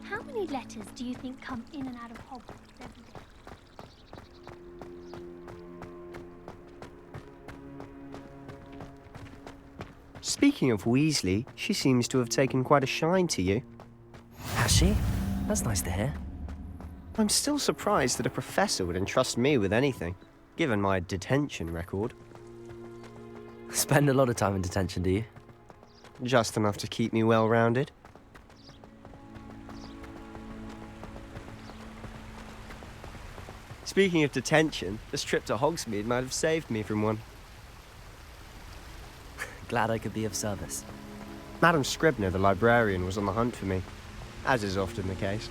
How many letters do you think come in and out of Hogwarts every day? Speaking of Weasley, she seems to have taken quite a shine to you. Has she? That's nice to hear. I'm still surprised that a professor would entrust me with anything, given my detention record. Spend a lot of time in detention, do you? Just enough to keep me well-rounded. Speaking of detention, this trip to Hogsmeade might have saved me from one. Glad I could be of service. Madam Scribner, the librarian, was on the hunt for me, as is often the case.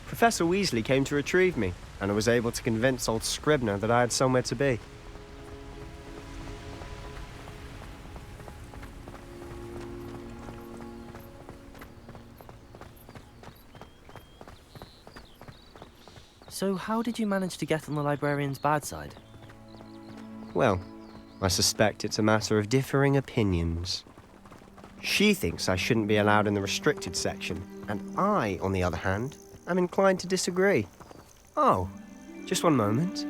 Professor Weasley came to retrieve me, and I was able to convince old Scribner that I had somewhere to be. So how did you manage to get on the librarian's bad side? Well, I suspect it's a matter of differing opinions. She thinks I shouldn't be allowed in the restricted section, and I, on the other hand, am inclined to disagree. Oh, just one moment.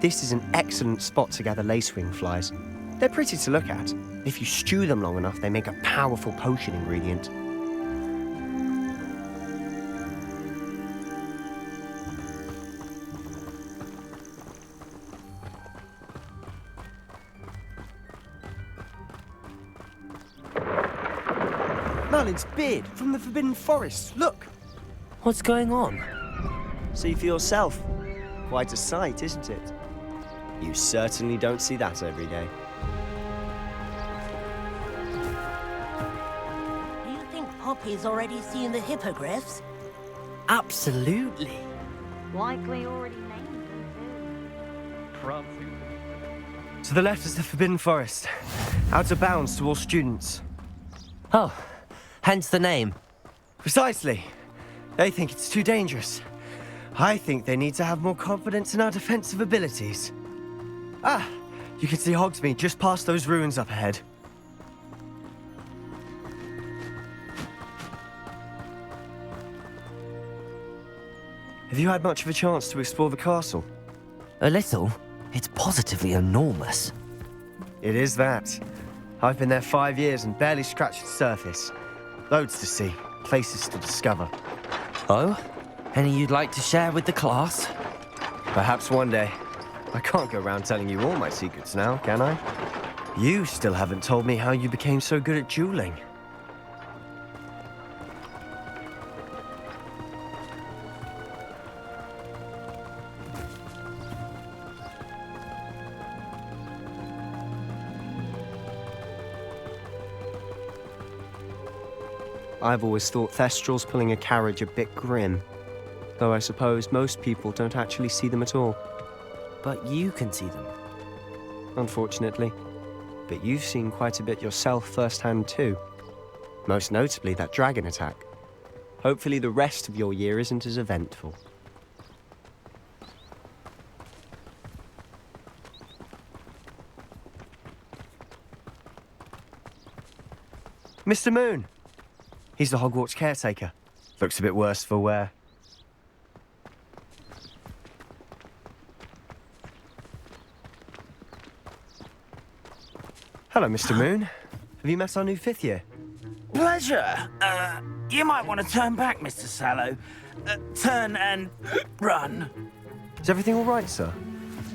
This is an excellent spot to gather lacewing flies. They're pretty to look at. If you stew them long enough, they make a powerful potion ingredient. Merlin's beard from the Forbidden Forest. Look! What's going on? See for yourself. Quite a sight, isn't it? You certainly don't see that every day. Do you think Poppy's already seen the hippogriffs? Absolutely. Likely already named them too. To the left is the Forbidden Forest. Out of bounds to all students. Oh, hence the name. Precisely. They think it's too dangerous. I think they need to have more confidence in our defensive abilities. Ah, you can see Hogsmeade just past those ruins up ahead. Have you had much of a chance to explore the castle? A little. It's positively enormous. It is that. I've been there 5 years and barely scratched the surface. Loads to see, places to discover. Oh? Any you'd like to share with the class? Perhaps one day. I can't go around telling you all my secrets now, can I? You still haven't told me how you became so good at dueling. I've always thought Thestrals pulling a carriage a bit grim, though I suppose most people don't actually see them at all. But you can see them. Unfortunately. But you've seen quite a bit yourself firsthand too. Most notably that dragon attack. Hopefully the rest of your year isn't as eventful. Mr. Moon! He's the Hogwarts caretaker. Looks a bit worse for wear. Hello, Mr. Moon. Have you met our new fifth year? Pleasure. You might want to turn back, Mr. Sallow. Turn and run. Is everything all right, sir?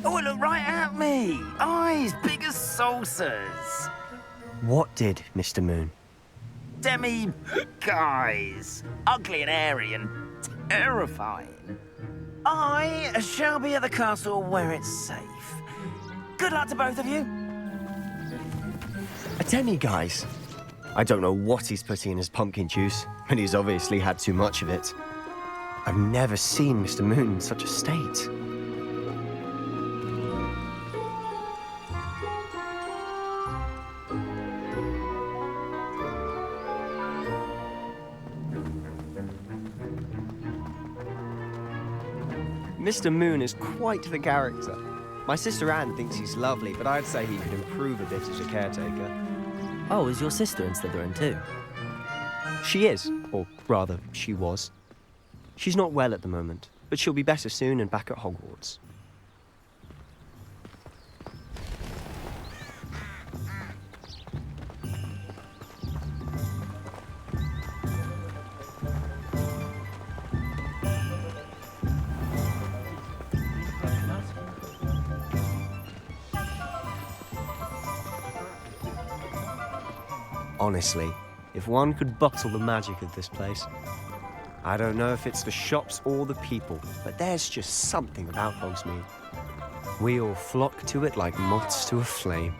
Oh, look right at me. Eyes big as saucers. What did, Mr. Moon? Guys. Ugly and airy and terrifying. I shall be at the castle where it's safe. Good luck to both of you. A demi-guise? I don't know what he's putting in his pumpkin juice, but he's obviously had too much of it. I've never seen Mr. Moon in such a state. Mr. Moon is quite the character. My sister Anne thinks he's lovely, but I'd say he could improve a bit as a caretaker. Oh, is your sister in Slytherin too? She is, or rather, she was. She's not well at the moment, but she'll be better soon and back at Hogwarts. Honestly, if one could bottle the magic of this place. I don't know if it's the shops or the people, but there's just something about Hogsmeade. We all flock to it like moths to a flame.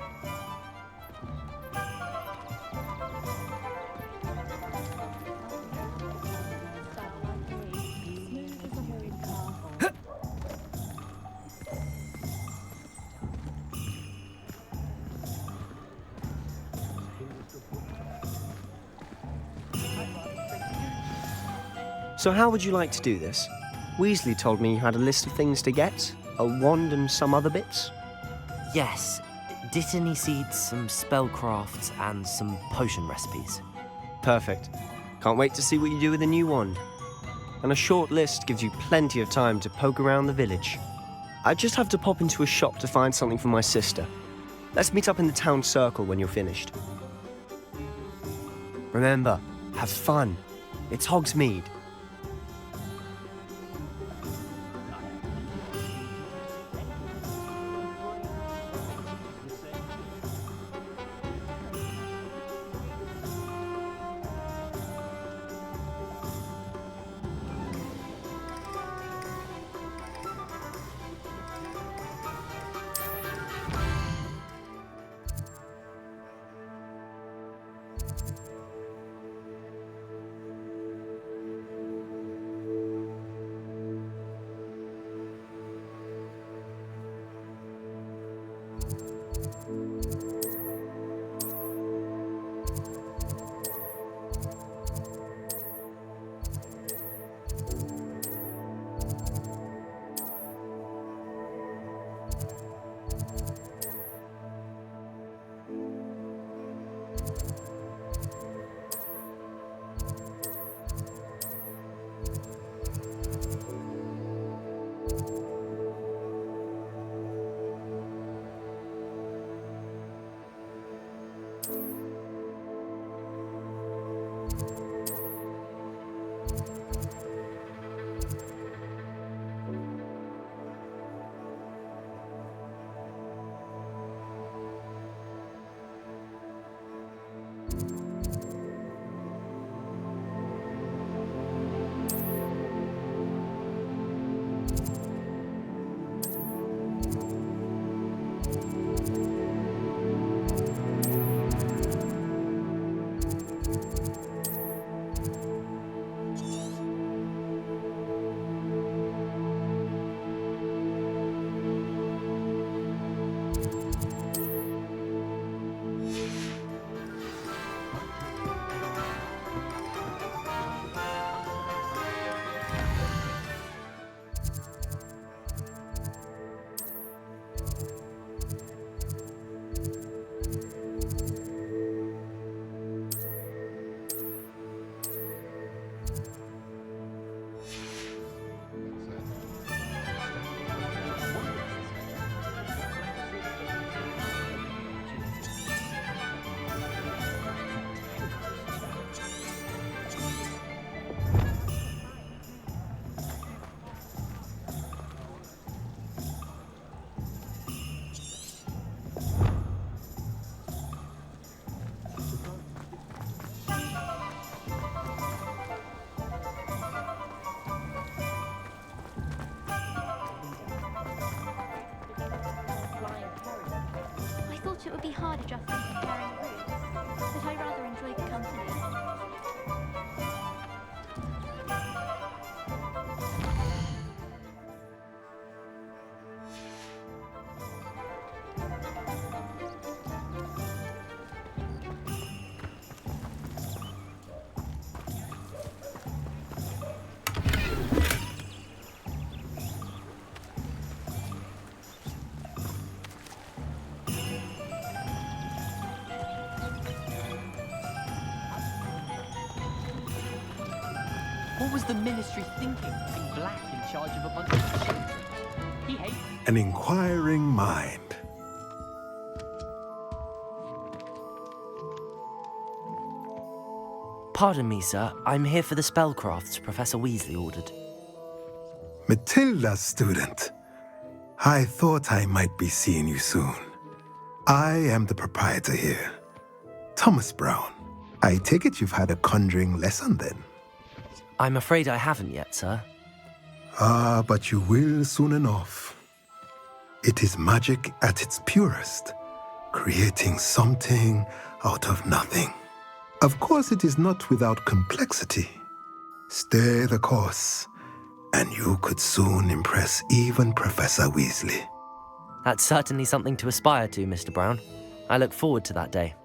So how would you like to do this? Weasley told me you had a list of things to get, a wand and some other bits. Yes. Dittany seeds, some spellcrafts, and some potion recipes. Perfect. Can't wait to see what you do with the new wand. And a short list gives you plenty of time to poke around the village. I just have to pop into a shop to find something for my sister. Let's meet up in the town circle when you're finished. Remember, have fun. It's Hogsmeade. It would be hard adjusting to carrying roots, but I rather enjoy the company. was the Ministry thinking, putting Black in charge of a bunch of children? He hates An inquiring mind. Pardon me, sir. I'm here for the spellcrafts Professor Weasley ordered. Matilda's student. I thought I might be seeing you soon. I am the proprietor here, Thomas Brown. I take it you've had a conjuring lesson then? I'm afraid I haven't yet, sir. Ah, but you will soon enough. It is magic at its purest, creating something out of nothing. Of course, it is not without complexity. Stay the course, and you could soon impress even Professor Weasley. That's certainly something to aspire to, Mr. Brown. I look forward to that day.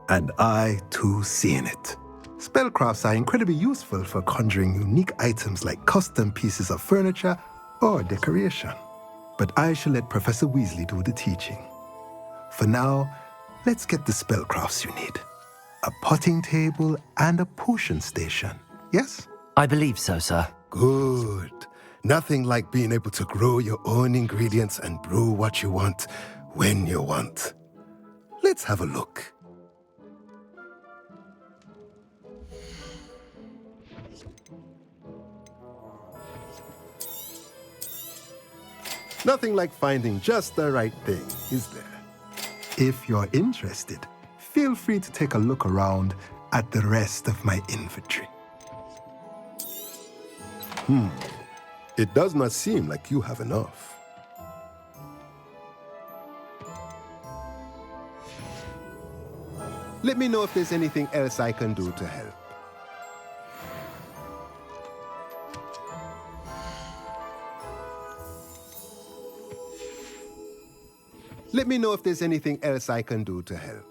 And I, too, seeing it. Spellcrafts are incredibly useful for conjuring unique items like custom pieces of furniture or decoration. But I shall let Professor Weasley do the teaching. For now, let's get the spellcrafts you need. A potting table and a potion station, yes? I believe so, sir. Good. Nothing like being able to grow your own ingredients and brew what you want when you want. Let's have a look. Nothing like finding just the right thing, is there? If you're interested, feel free to take a look around at the rest of my inventory. It does not seem like you have enough. Let me know if there's anything else I can do to help. Let me know if there's anything else I can do to help.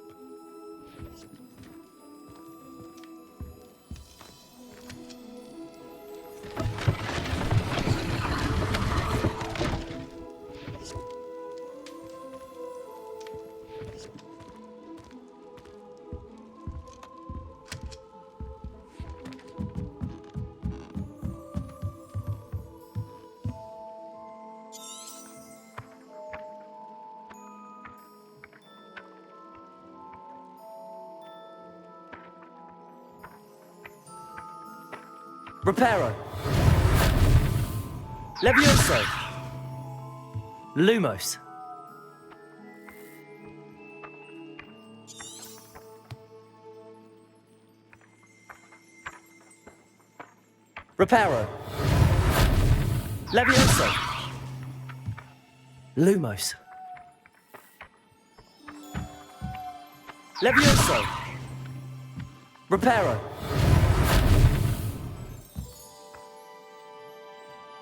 Reparo. Levioso. Lumos. Reparo. Levioso. Lumos. Levioso. Reparo.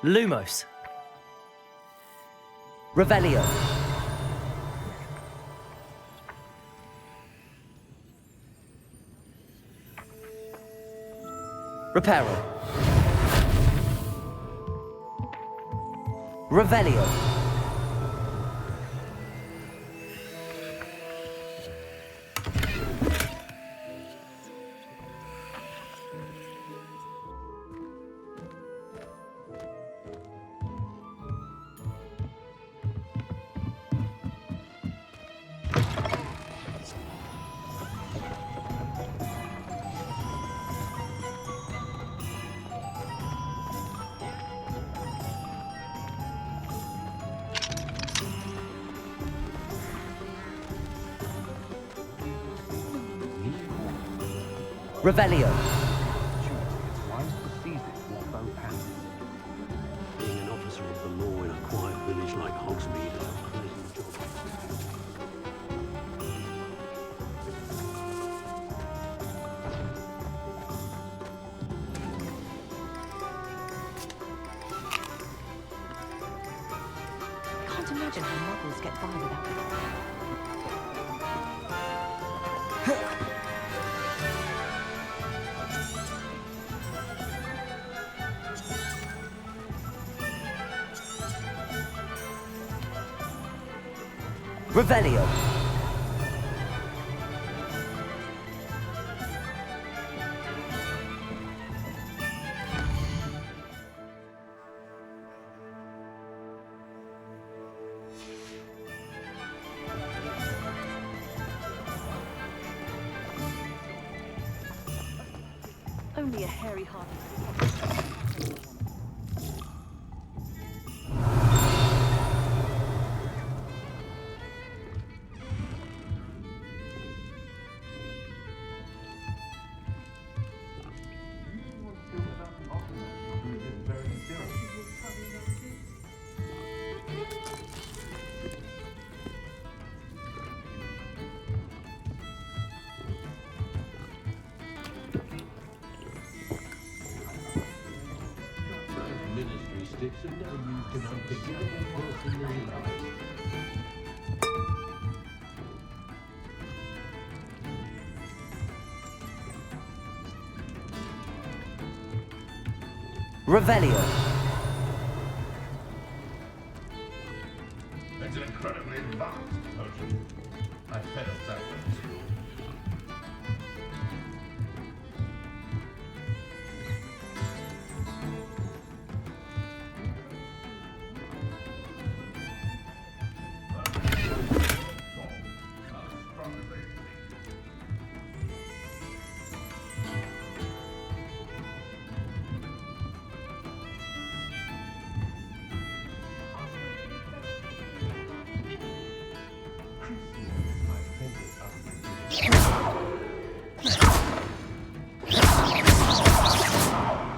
Lumos. Revelio. Reparo. Revelio. Revelio. It's wise to seize it with both hands. Being an officer of the law in a quiet village like Hogsmeade is a pleasant job. Can't imagine how muggles get by without it. Revelio. Only a hairy-hearted. Ministry sticks are never used in unpicking personal life. Revelio. It's an incredibly advanced potion. I failed that one in school.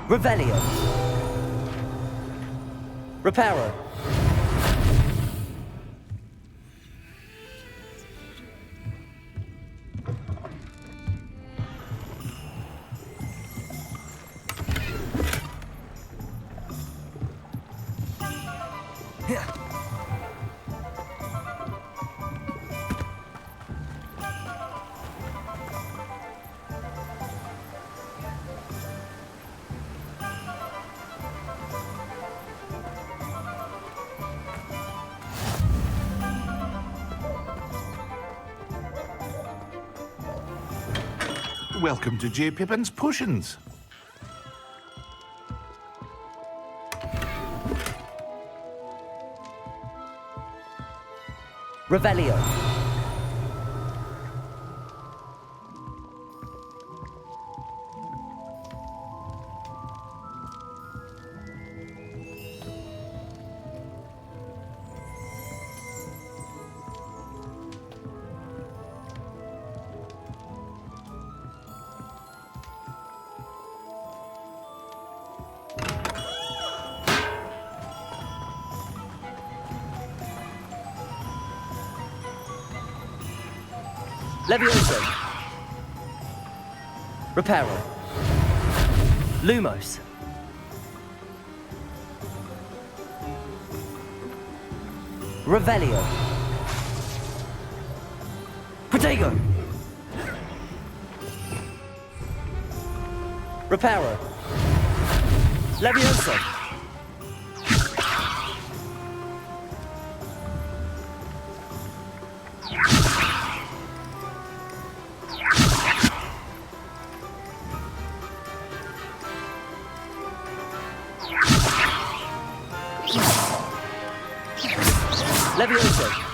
Revelio. Reparo. Welcome to J. Pippin's Potions. Revelio. Levioso. Reparo. Lumos. Revelio. Protego. Reparo. Levioso. Levioso.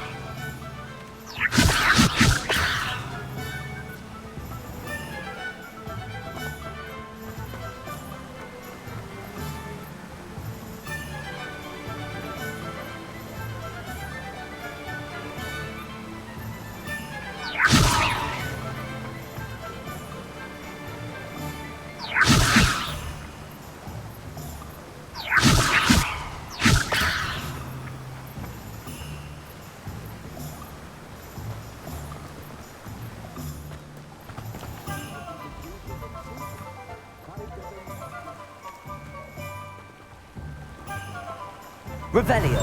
Revelio.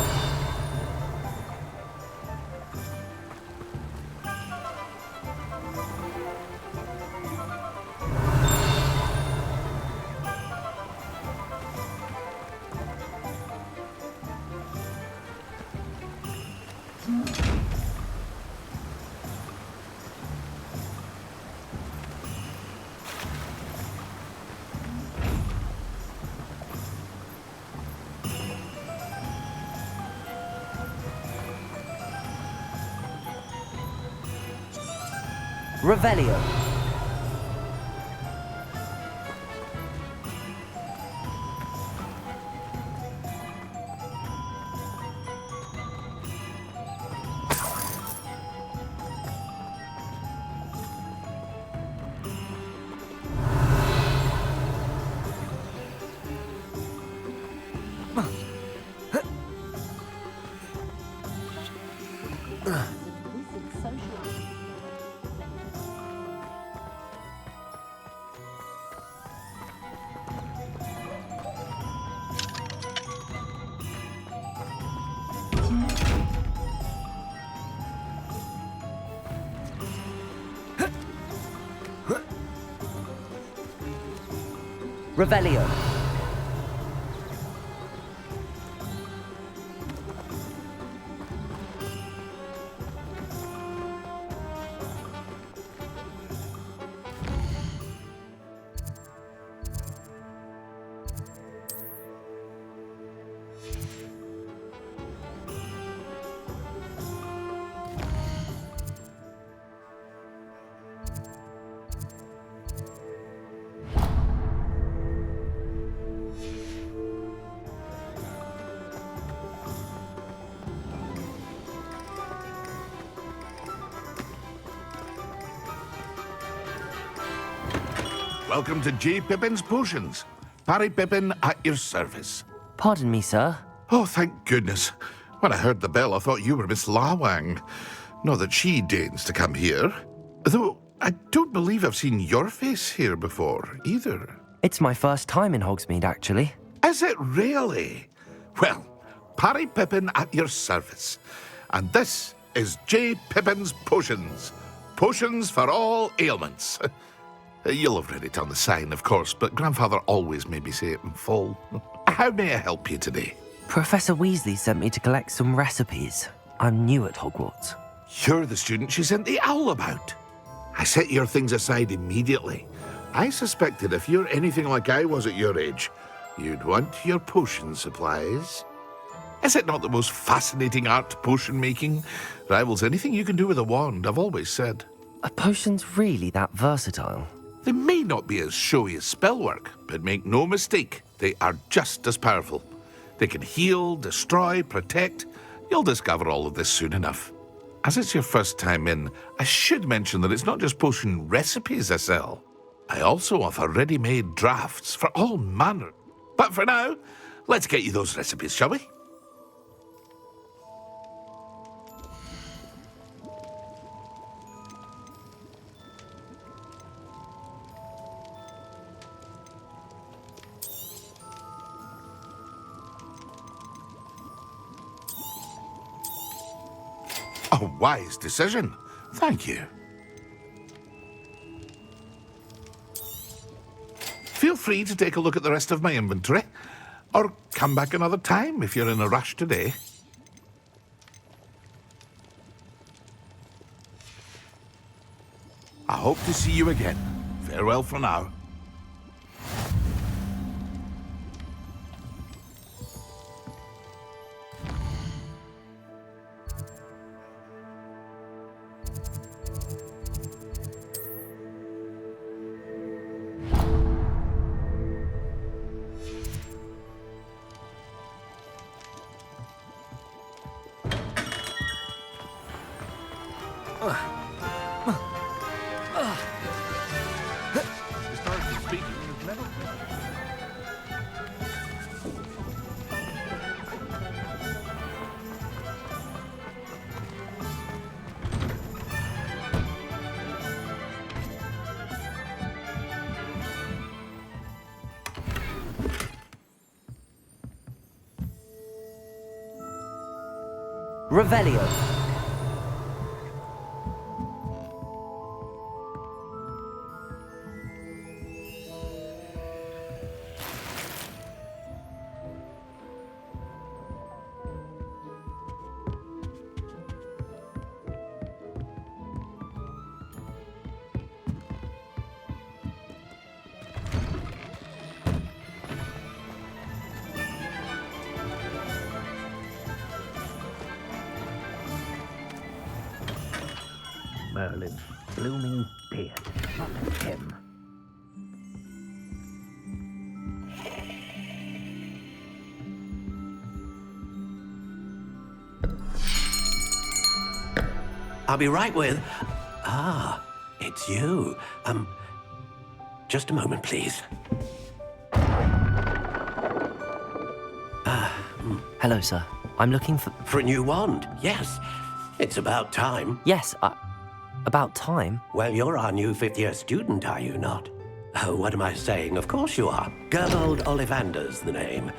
Revelio. Revelio. Welcome to J. Pippin's Potions. Parry Pippin at your service. Pardon me, sir. Oh, thank goodness. When I heard the bell, I thought you were Miss Lawang. Not that she deigns to come here. Though I don't believe I've seen your face here before, either. It's my first time in Hogsmeade, actually. Is it really? Well, Parry Pippin at your service. And this is J. Pippin's Potions. Potions for all ailments. You'll have read it on the sign, of course, but Grandfather always made me say it in full. How may I help you today? Professor Weasley sent me to collect some recipes. I'm new at Hogwarts. You're the student she sent the owl about. I set your things aside immediately. I suspected if you're anything like I was at your age, you'd want your potion supplies. Is it not the most fascinating art, potion making? Rivals anything you can do with a wand, I've always said. Are potions really that versatile? They may not be as showy as spellwork, but make no mistake, they are just as powerful. They can heal, destroy, protect. You'll discover all of this soon enough. As it's your first time in, I should mention that it's not just potion recipes I sell. I also offer ready-made drafts for all manner. But for now, let's get you those recipes, shall we? A wise decision. Thank you. Feel free to take a look at the rest of my inventory, or come back another time if you're in a rush today. I hope to see you again. Farewell for now. Historically speaking, there's never Revelio. Merlin's blooming beard. Not him. I'll be right with... Ah, it's you. Just a moment, please. Hello, sir. I'm looking for... For a new wand, yes. It's about time. Yes, about time. Well, you're our new fifth-year student, are you not? Oh, what am I saying? Of course you are. Gerbold Ollivander's the name.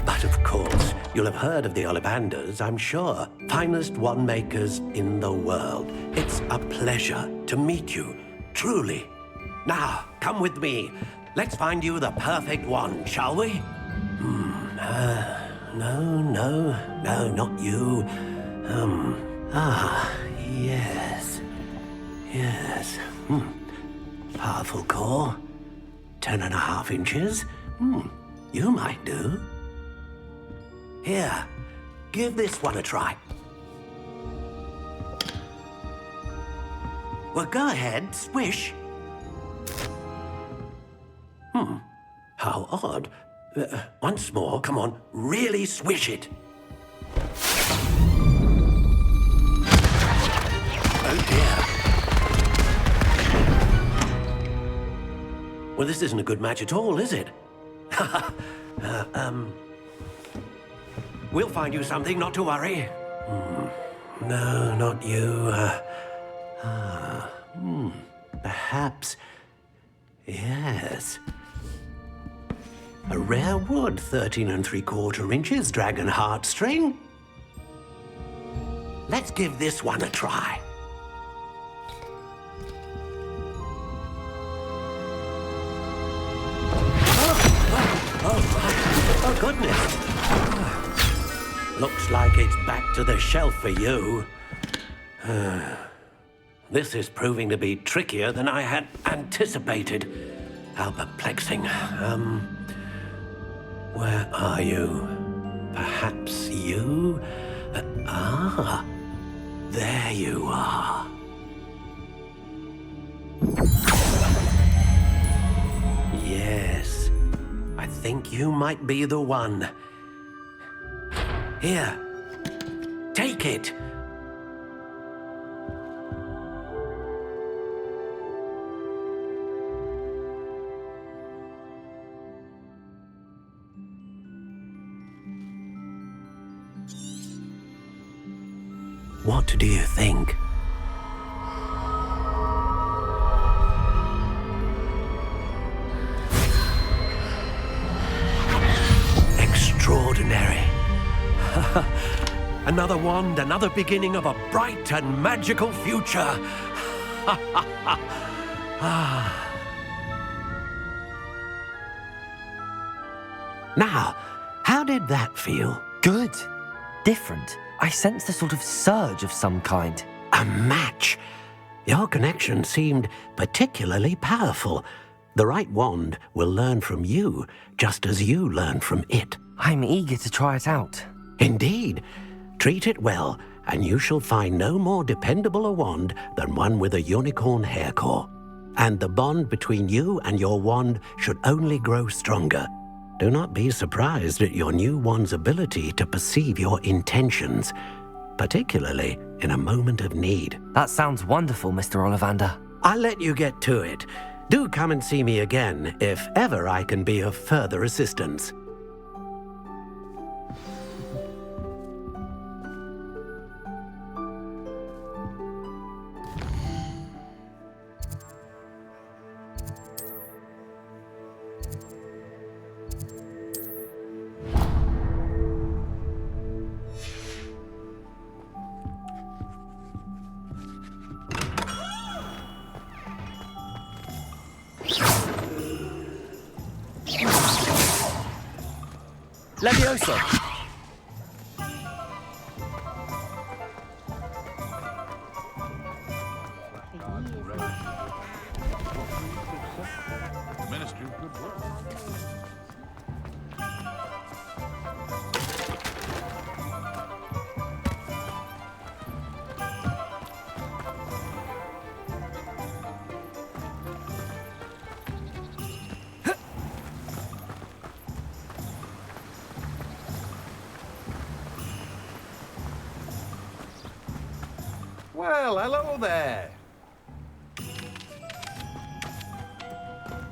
But of course, you'll have heard of the Ollivanders, I'm sure. Finest wand makers in the world. It's a pleasure to meet you, truly. Now, come with me. Let's find you the perfect wand, shall we? No, not you. Yes. Yes. Powerful core. 10.5 inches. You might do. Here, give this one a try. Well, go ahead, swish. How odd. Once more, come on, really swish it. Oh dear. Well, this isn't a good match at all, is it? We'll find you something, not to worry. No, not you. Perhaps. Yes. A rare wood, 13 3/4 inches, dragon heartstring. Let's give this one a try. Oh, goodness. Looks like it's back to the shelf for you. This is proving to be trickier than I had anticipated. How perplexing. Where are you? Perhaps you? There you are. Yes, I think you might be the one. Here, take it. What do you think? Extraordinary. Another wand, another beginning of a bright and magical future. Now, how did that feel? Good. Different. I sensed a sort of surge of some kind. A match. Your connection seemed particularly powerful. The right wand will learn from you, just as you learn from it. I'm eager to try it out. Indeed. Treat it well, and you shall find no more dependable a wand than one with a unicorn hair core. And the bond between you and your wand should only grow stronger. Do not be surprised at your new wand's ability to perceive your intentions, particularly in a moment of need. That sounds wonderful, Mr. Ollivander. I'll let you get to it. Do come and see me again if ever I can be of further assistance. Levioso! Ministry of Good Work. Well, hello there.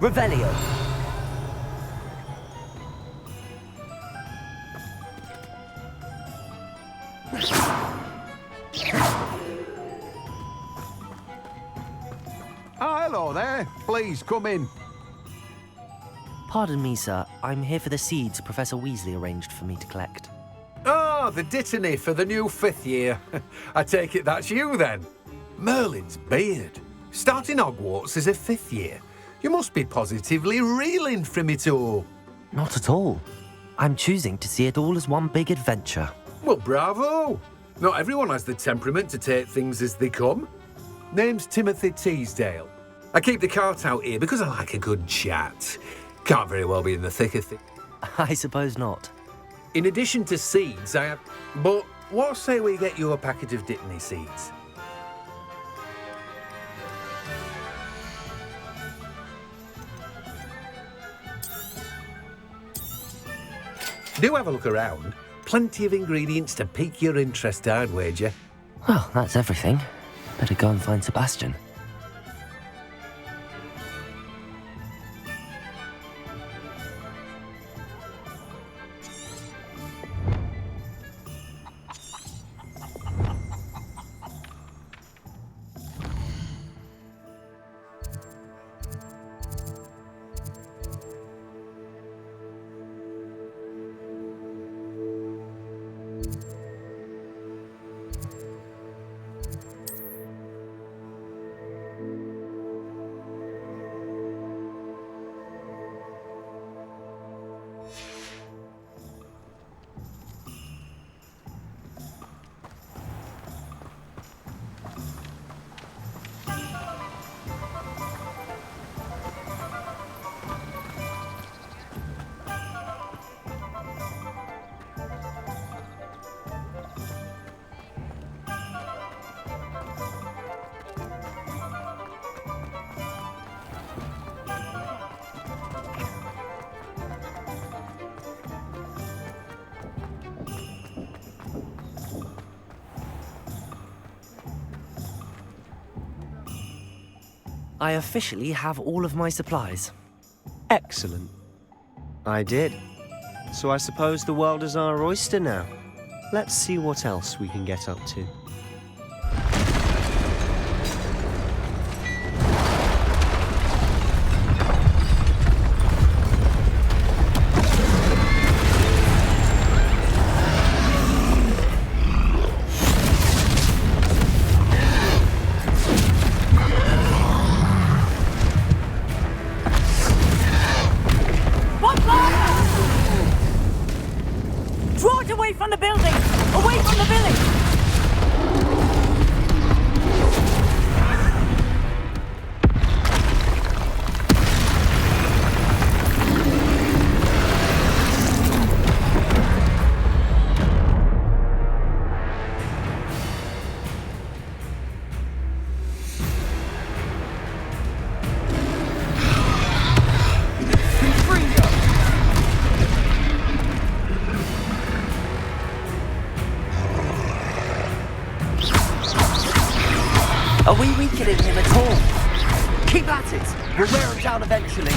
Revelio. Hello there. Please come in. Pardon me, sir. I'm here for the seeds Professor Weasley arranged for me to collect. Oh, the dittany for the new 5th year. I take it that's you then. Merlin's beard. Starting Hogwarts as a 5th year. You must be positively reeling from it all. Not at all. I'm choosing to see it all as one big adventure. Well, bravo! Not everyone has the temperament to take things as they come. Name's Timothy Teasdale. I keep the cart out here because I like a good chat. Can't very well be in the thick of things. I suppose not. In addition to seeds, I have... But what say we get you a packet of Dittany seeds? Do have a look around. Plenty of ingredients to pique your interest, I'd wager. Well, that's everything. Better go and find Sebastian. I officially have all of my supplies. Excellent. I did. So I suppose the world is our oyster now. Let's see what else we can get up to. Draw it away from the building! Away from the village! Are we weakening him at all? Keep at it! We'll wear him down eventually.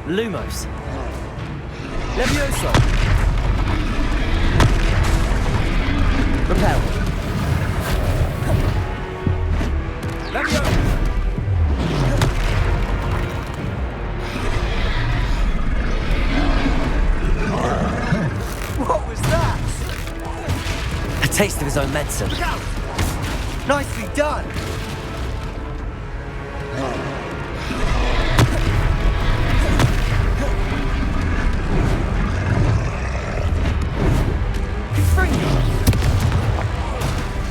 Lumos. Levioso. Repel. Levioso. What was that? A taste of his own medicine. Nicely done.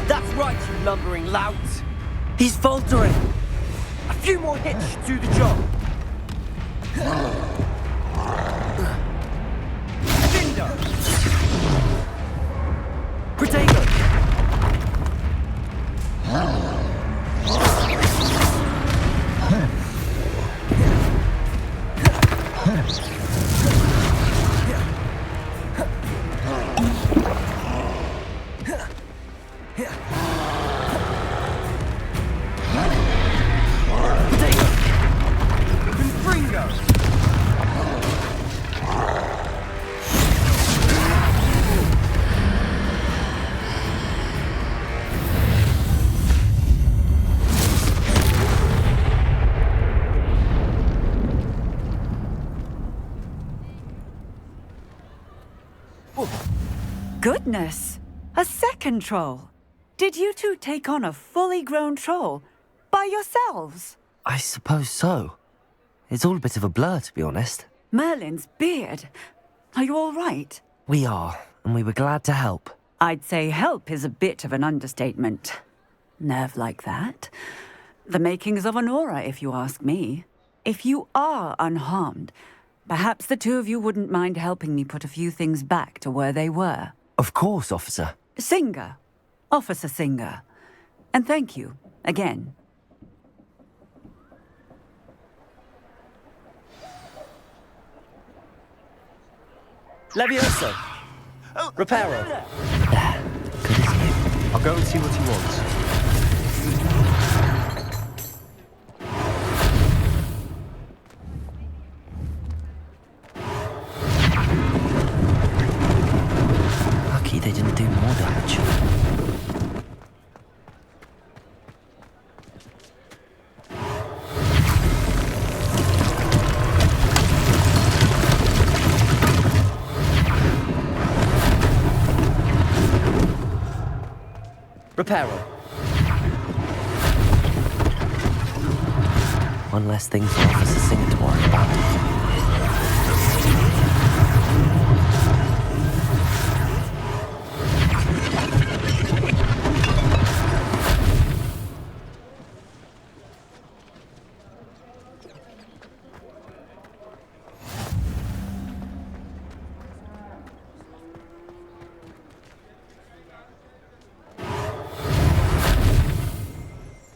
That's right, you lumbering lout. He's faltering. A few more hits should do the job. Dindo. Protego. Goodness! A second troll! Did you two take on a fully grown troll by yourselves? I suppose so. It's all a bit of a blur, to be honest. Merlin's beard. Are you all right? We are, and we were glad to help. I'd say help is a bit of an understatement. Nerve like that. The makings of an aura, if you ask me. If you are unharmed, perhaps the two of you wouldn't mind helping me put a few things back to where they were. Of course, officer. Singer. Officer Singer. And thank you, again. Levioso! Reparo! I'll go and see what he wants. Lucky they didn't do more damage. Reparo. One less thing for Officer Singer to worry about.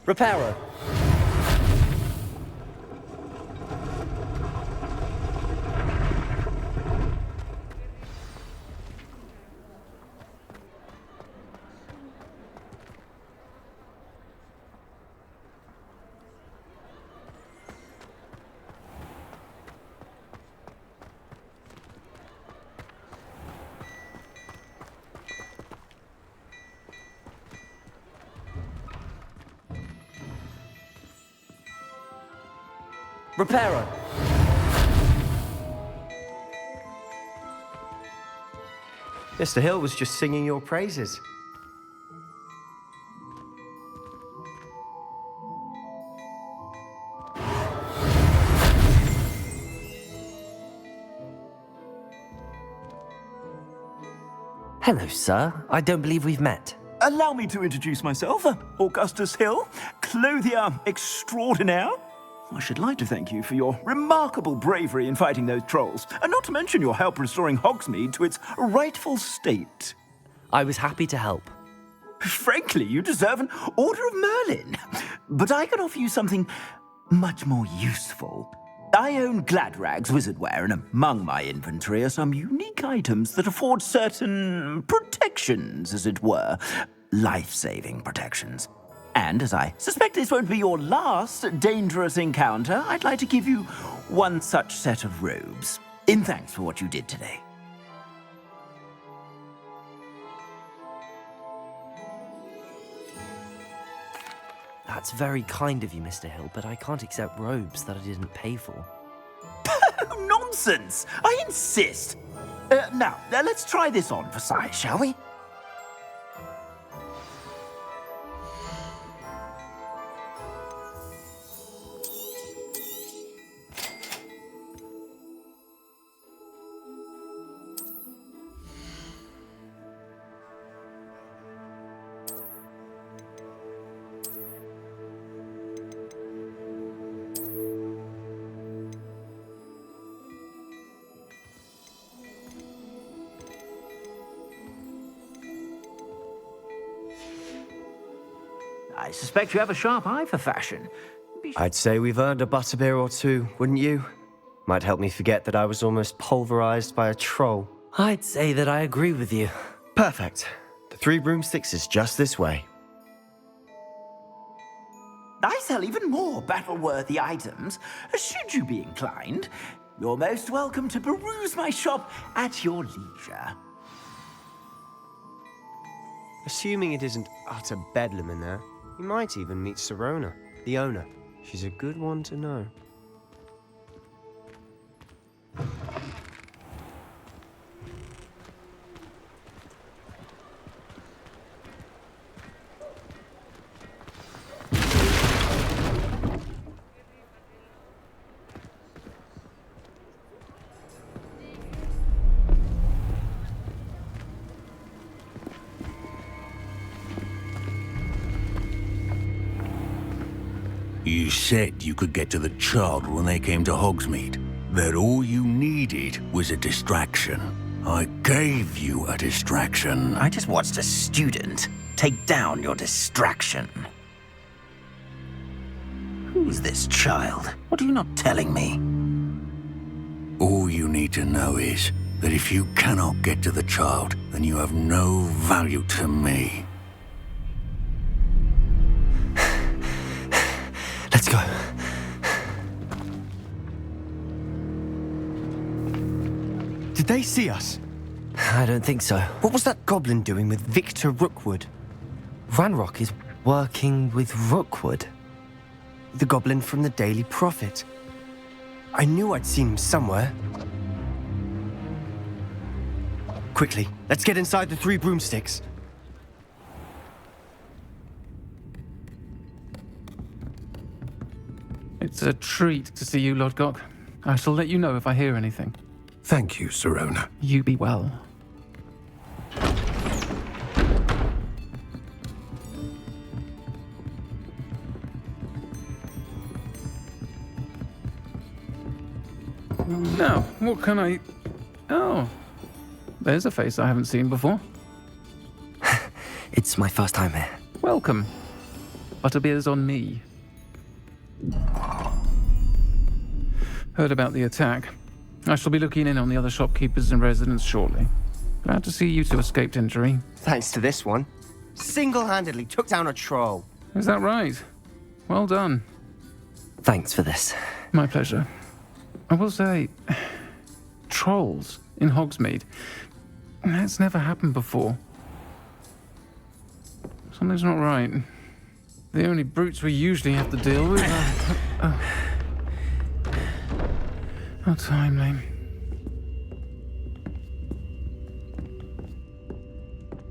Reparo. Reparo. Mr. Hill was just singing your praises. Hello, sir. I don't believe we've met. Allow me to introduce myself, Augustus Hill, clothier extraordinaire. I should like to thank you for your remarkable bravery in fighting those trolls, and not to mention your help restoring Hogsmeade to its rightful state. I was happy to help. Frankly, you deserve an Order of Merlin. But I can offer you something much more useful. I own Gladrag's wizardware, and among my inventory are some unique items that afford certain protections, as it were. Life-saving protections. And as I suspect this won't be your last dangerous encounter, I'd like to give you one such set of robes, in thanks for what you did today. That's very kind of you, Mr. Hill, but I can't accept robes that I didn't pay for. Nonsense! I insist! Now, let's try this on for size, shall we? I suspect you have a sharp eye for fashion. I'd say we've earned a butterbeer or two, wouldn't you? Might help me forget that I was almost pulverized by a troll. I'd say that I agree with you. Perfect. The 3 broomsticks is just this way. I sell even more battle-worthy items. Should you be inclined, you're most welcome to peruse my shop at your leisure. Assuming it isn't utter bedlam in there, you might even meet Serona, the owner. She's a good one to know. You said you could get to the child when they came to Hogsmeade. That all you needed was a distraction. I gave you a distraction. I just watched a student take down your distraction. Who's this child? What are you not telling me? All you need to know is that if you cannot get to the child, then you have no value to me. Let's go. Did they see us? I don't think so. What was that goblin doing with Victor Rookwood? Ranrock is working with Rookwood. The goblin from the Daily Prophet. I knew I'd seen him somewhere. Quickly, let's get inside the 3 broomsticks. It's a treat to see you, Lodgok. I shall let you know if I hear anything. Thank you, Sirona. You be well. Now, what can I... Oh, there's a face I haven't seen before. It's my first time here. Welcome. Butterbeer's on me. Heard about the attack. I shall be looking in on the other shopkeepers and residents shortly. Glad to see you two escaped injury. Thanks to this one. Single-handedly took down a troll. Is that right? Well done. Thanks for this. My pleasure. I will say, trolls in Hogsmeade. That's never happened before. Something's not right. The only brutes we usually have to deal with are... How timely.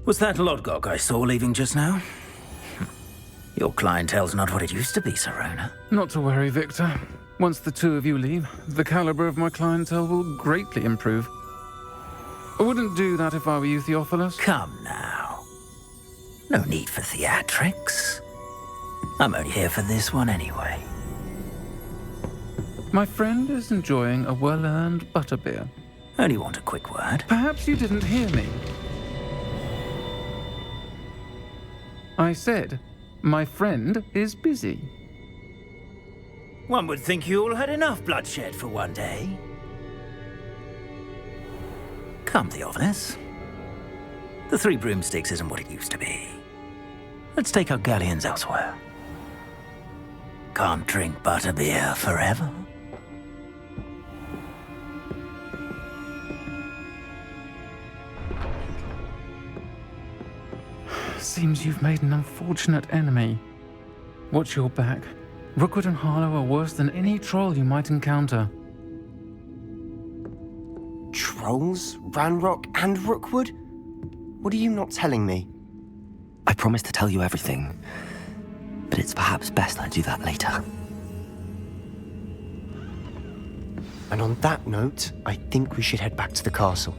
Was that Lodgok I saw leaving just now? Your clientele's not what it used to be, Sirona. Not to worry, Victor. Once the 2 of you leave, the caliber of my clientele will greatly improve. I wouldn't do that if I were you, Theophilus. Come now. No need for theatrics. I'm only here for this one anyway. My friend is enjoying a well-earned butterbeer. Only want a quick word. Perhaps you didn't hear me. I said, my friend is busy. One would think you all had enough bloodshed for one day. Come, Theophilus. The 3 broomsticks isn't what it used to be. Let's take our galleons elsewhere. Can't drink butterbeer forever. Seems you've made an unfortunate enemy. Watch your back. Rookwood and Harlow are worse than any troll you might encounter. Trolls? Ranrock and Rookwood? What are you not telling me? I promised to tell you everything, but it's perhaps best I do that later. And on that note, I think we should head back to the castle.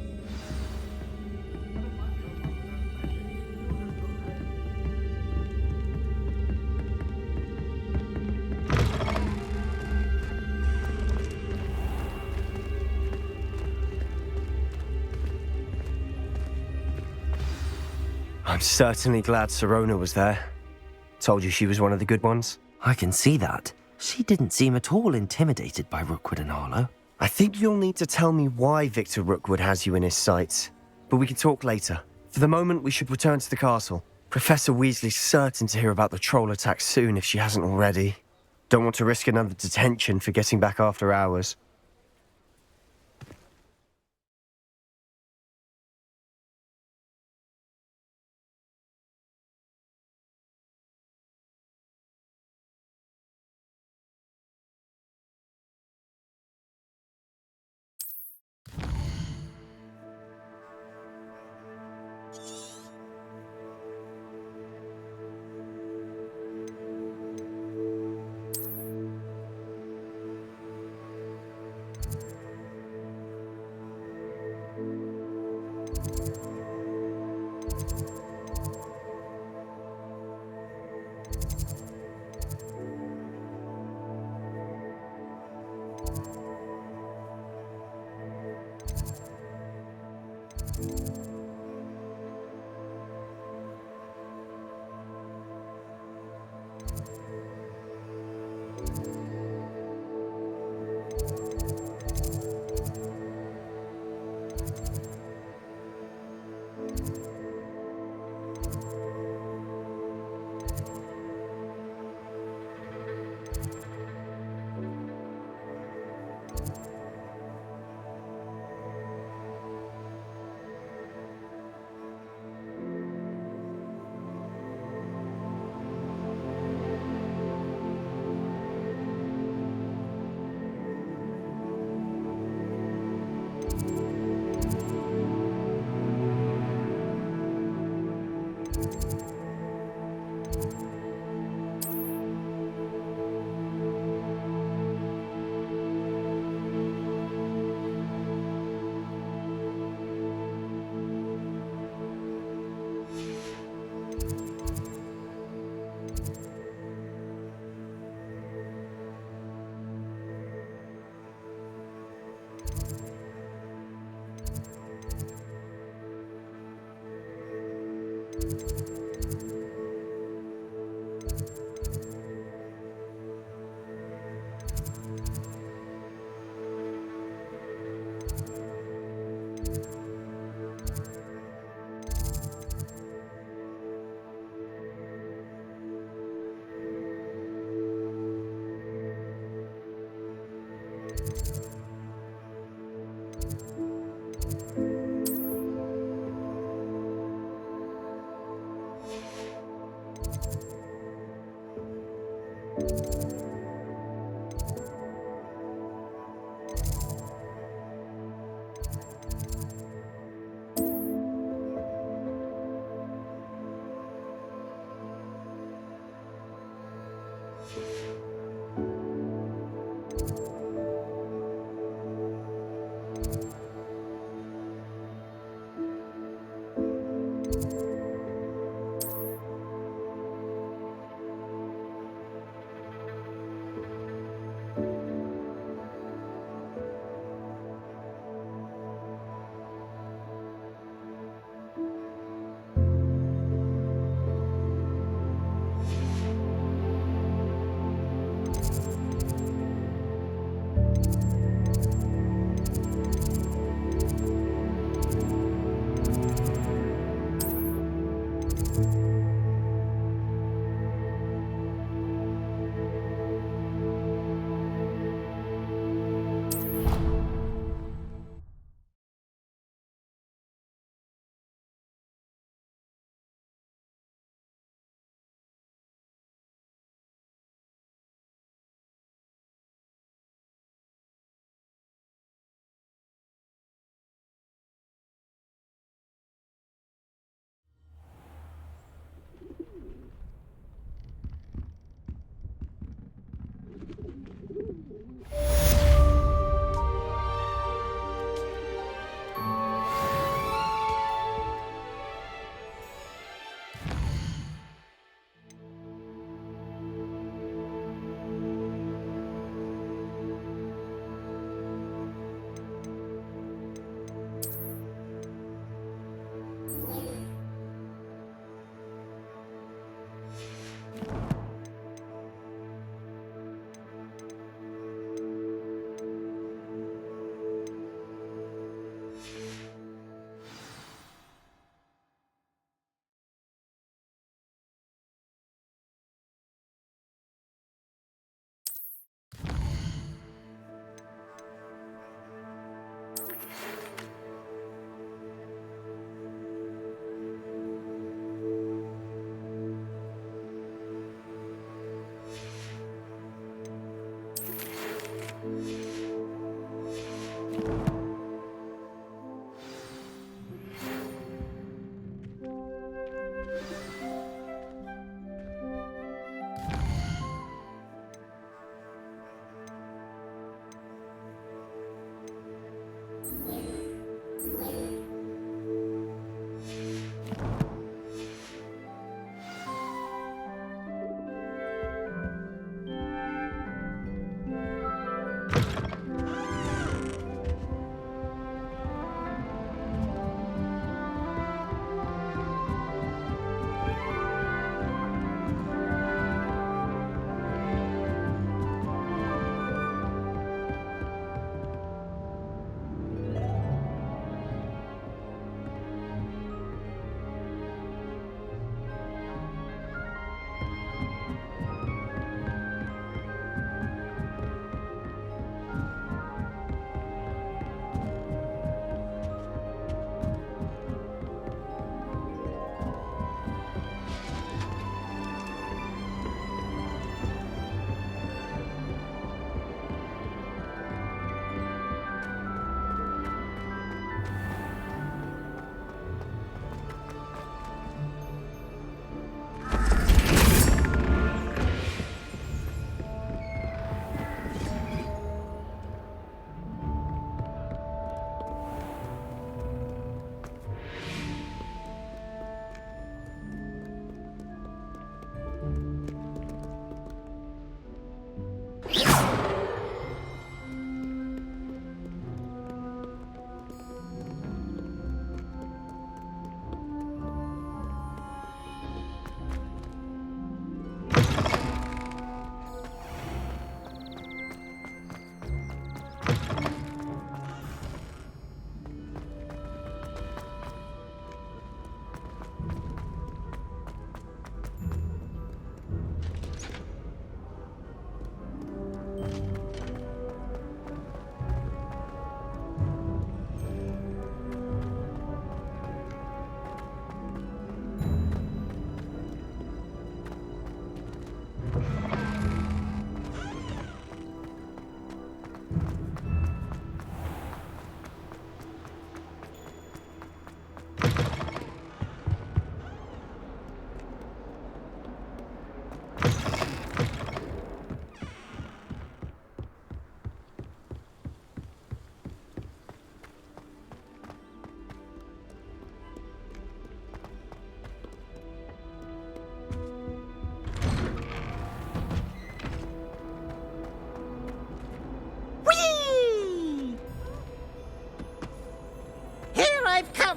I'm certainly glad Sirona was there. Told you she was one of the good ones. I can see that. She didn't seem at all intimidated by Rookwood and Harlow. I think you'll need to tell me why Victor Rookwood has you in his sights. But we can talk later. For the moment, we should return to the castle. Professor Weasley's certain to hear about the troll attack soon if she hasn't already. Don't want to risk another detention for getting back after hours.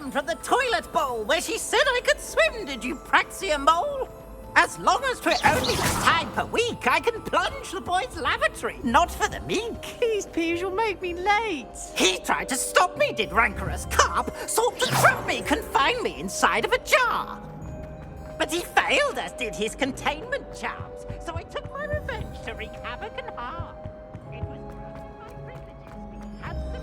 swim from the toilet bowl where she said I could swim, did you praxia mole? As long as we're only a time per week, I can plunge the boys' lavatory, not for the meek. Please, Piers, you'll make me late. He tried to stop me, did rancorous carp, sought to trap me, confine me inside of a jar. But he failed, as did his containment charms, so I took my revenge to wreak havoc and harm. It was granted my privileges, being handsome.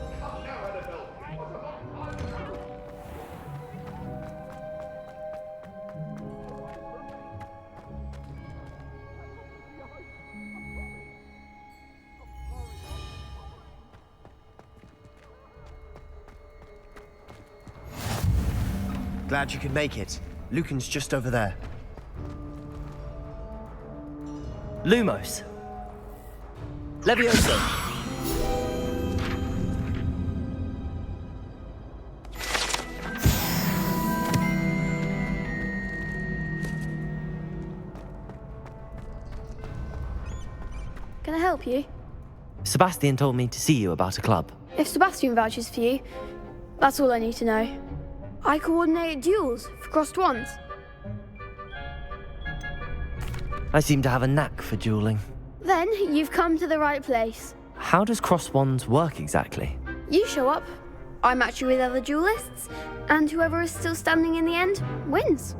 Glad you could make it. Lucan's just over there. Lumos. Levioso. Can I help you? Sebastian told me to see you about a club. If Sebastian vouches for you, that's all I need to know. I coordinate duels for crossed wands. I seem to have a knack for dueling. Then you've come to the right place. How does cross wands work exactly? You show up, I match you with other duelists, and whoever is still standing in the end wins.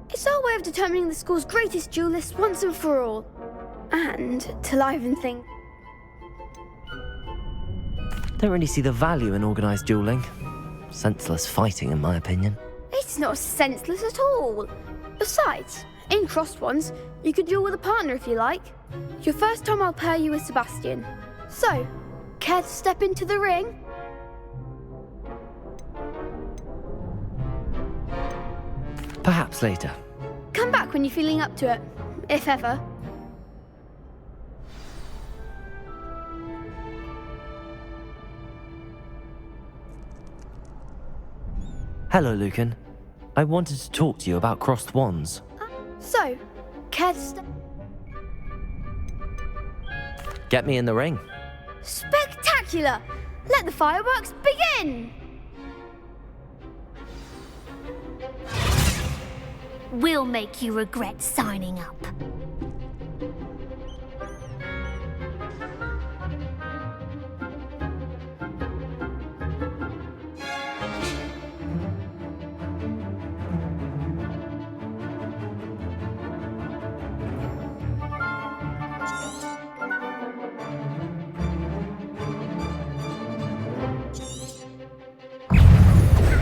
It's our way of determining the school's greatest duelist once and for all. And to liven things. Don't really see the value in organised dueling. Senseless fighting, in my opinion. It's not senseless at all. Besides, in crossed ones, you could duel with a partner if you like. Your first time I'll pair you with Sebastian. So, care to step into the ring? Perhaps later. Come back when you're feeling up to it, if ever. Hello, Lucan. I wanted to talk to you about crossed wands. So, care to step... Get me in the ring. Spectacular! Let the fireworks begin! We'll make you regret signing up.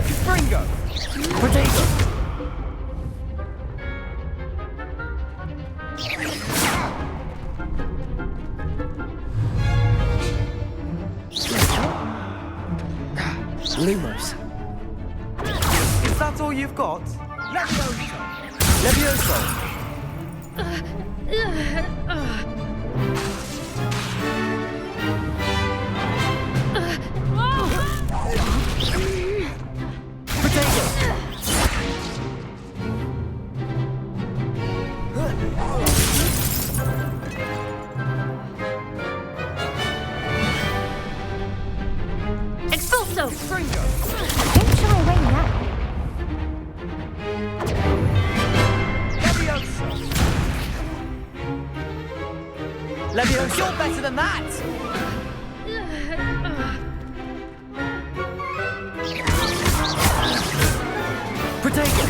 Springo! Potato! Lumos. Is that all you've got? Levioso! Expulso! Springo! Don't shy away now. Levioso! You're better than that! Potato!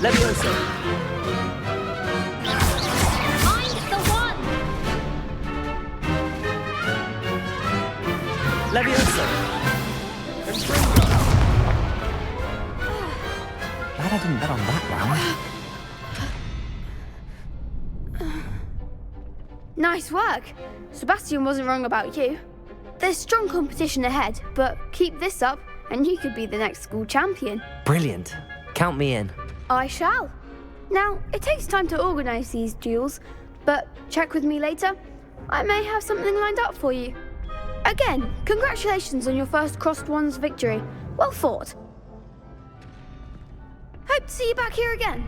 Levioso! Find the one! Levioso! And Springo! Glad I didn't bet on that round. Nice work. Sebastian wasn't wrong about you. There's strong competition ahead, but keep this up and you could be the next school champion. Brilliant. Count me in. I shall. Now, it takes time to organise these duels, but check with me later. I may have something lined up for you. Again, congratulations on your first crossed wands victory. Well fought. Hope to see you back here again.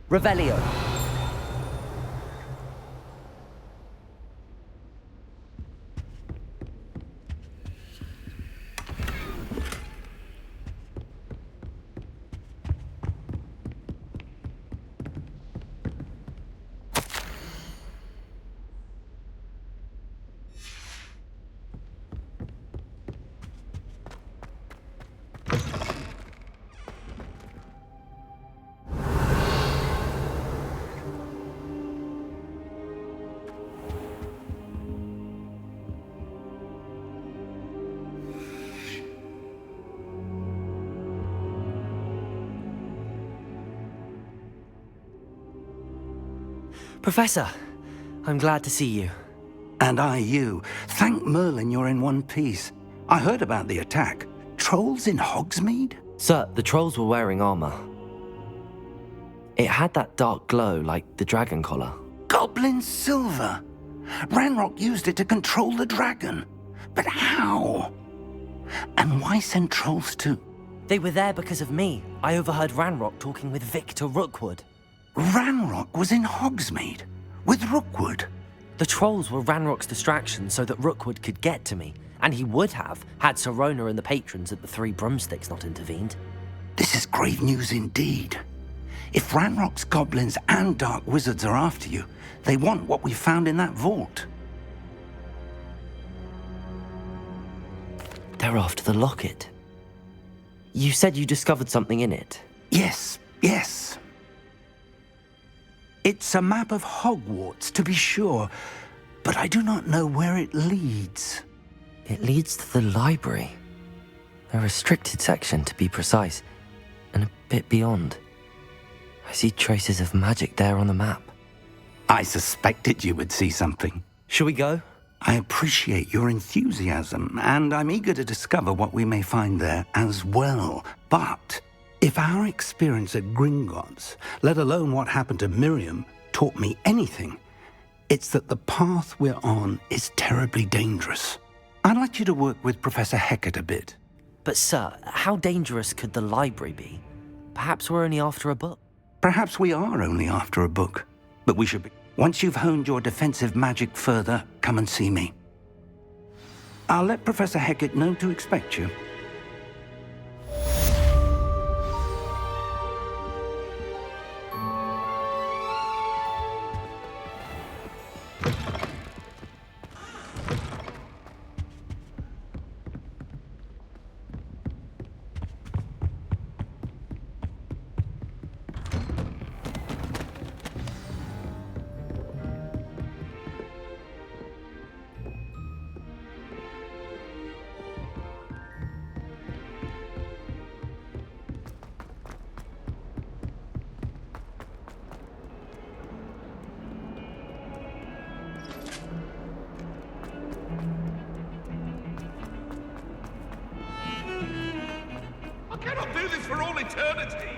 Revelio. Professor, I'm glad to see you. And I you. Thank Merlin you're in one piece. I heard about the attack. Trolls in Hogsmeade? Sir, the trolls were wearing armor. It had that dark glow like the dragon collar. Goblin silver. Ranrock used it to control the dragon. But how? And why send trolls to... They were there because of me. I overheard Ranrock talking with Victor Rookwood. Ranrock was in Hogsmeade with Rookwood. The trolls were Ranrock's distraction so that Rookwood could get to me, and he would have had Sirona and the patrons at the Three Broomsticks not intervened. This is grave news indeed. If Ranrock's goblins and dark wizards are after you, they want what we found in that vault. They're after the locket. You said you discovered something in it. Yes. It's a map of Hogwarts, to be sure, but I do not know where it leads. It leads to the library. A restricted section, to be precise, and a bit beyond. I see traces of magic there on the map. I suspected you would see something. Shall we go? I appreciate your enthusiasm, and I'm eager to discover what we may find there as well. But if our experience at Gringotts, let alone what happened to Miriam, taught me anything, it's that the path we're on is terribly dangerous. I'd like you to work with Professor Hecat a bit. But sir, how dangerous could the library be? Perhaps we're only after a book. Perhaps we are only after a book, but we should be. Once you've honed your defensive magic further, come and see me. I'll let Professor Hecat know to expect you. I cannot do this for all eternity!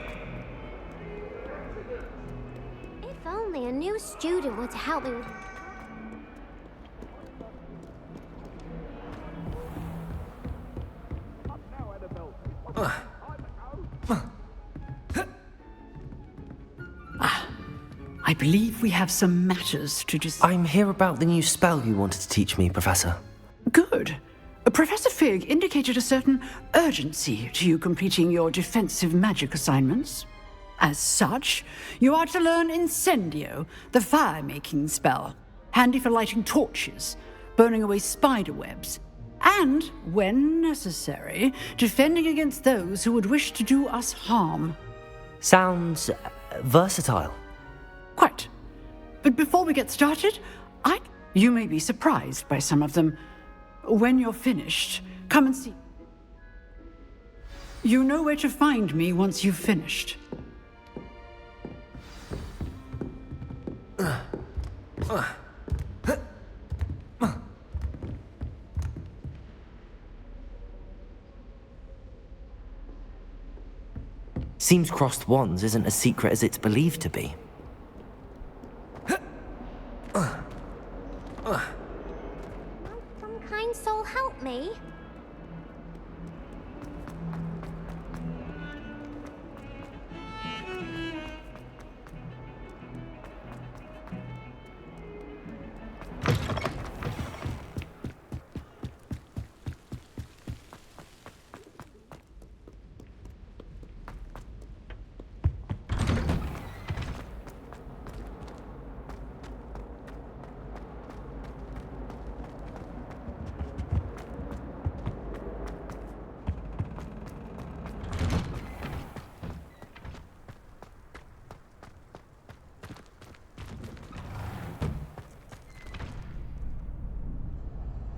If only a new student were to help me with... I believe we have some matters to just... I'm here about the new spell you wanted to teach me, Professor. Good. Professor Fig indicated a certain urgency to you completing your defensive magic assignments. As such, you are to learn Incendio, the fire-making spell, handy for lighting torches, burning away spider webs, and, when necessary, defending against those who would wish to do us harm. Sounds versatile. Quite. But before we get started, you may be surprised by some of them. When you're finished, come and see. You know where to find me once you've finished. Seems crossed wands isn't as secret as it's believed to be. Some kind soul help me?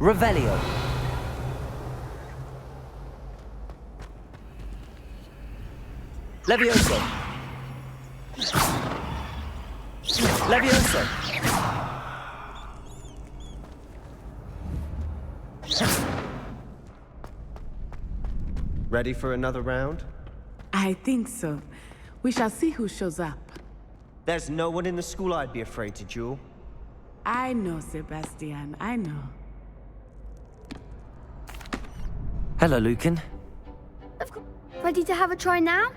Revelio. Levioso. Levioso. Ready for another round? I think so. We shall see who shows up. There's no one in the school I'd be afraid to duel. I know, Sebastian. I know. Hello, Lucan. Ready to have a try now?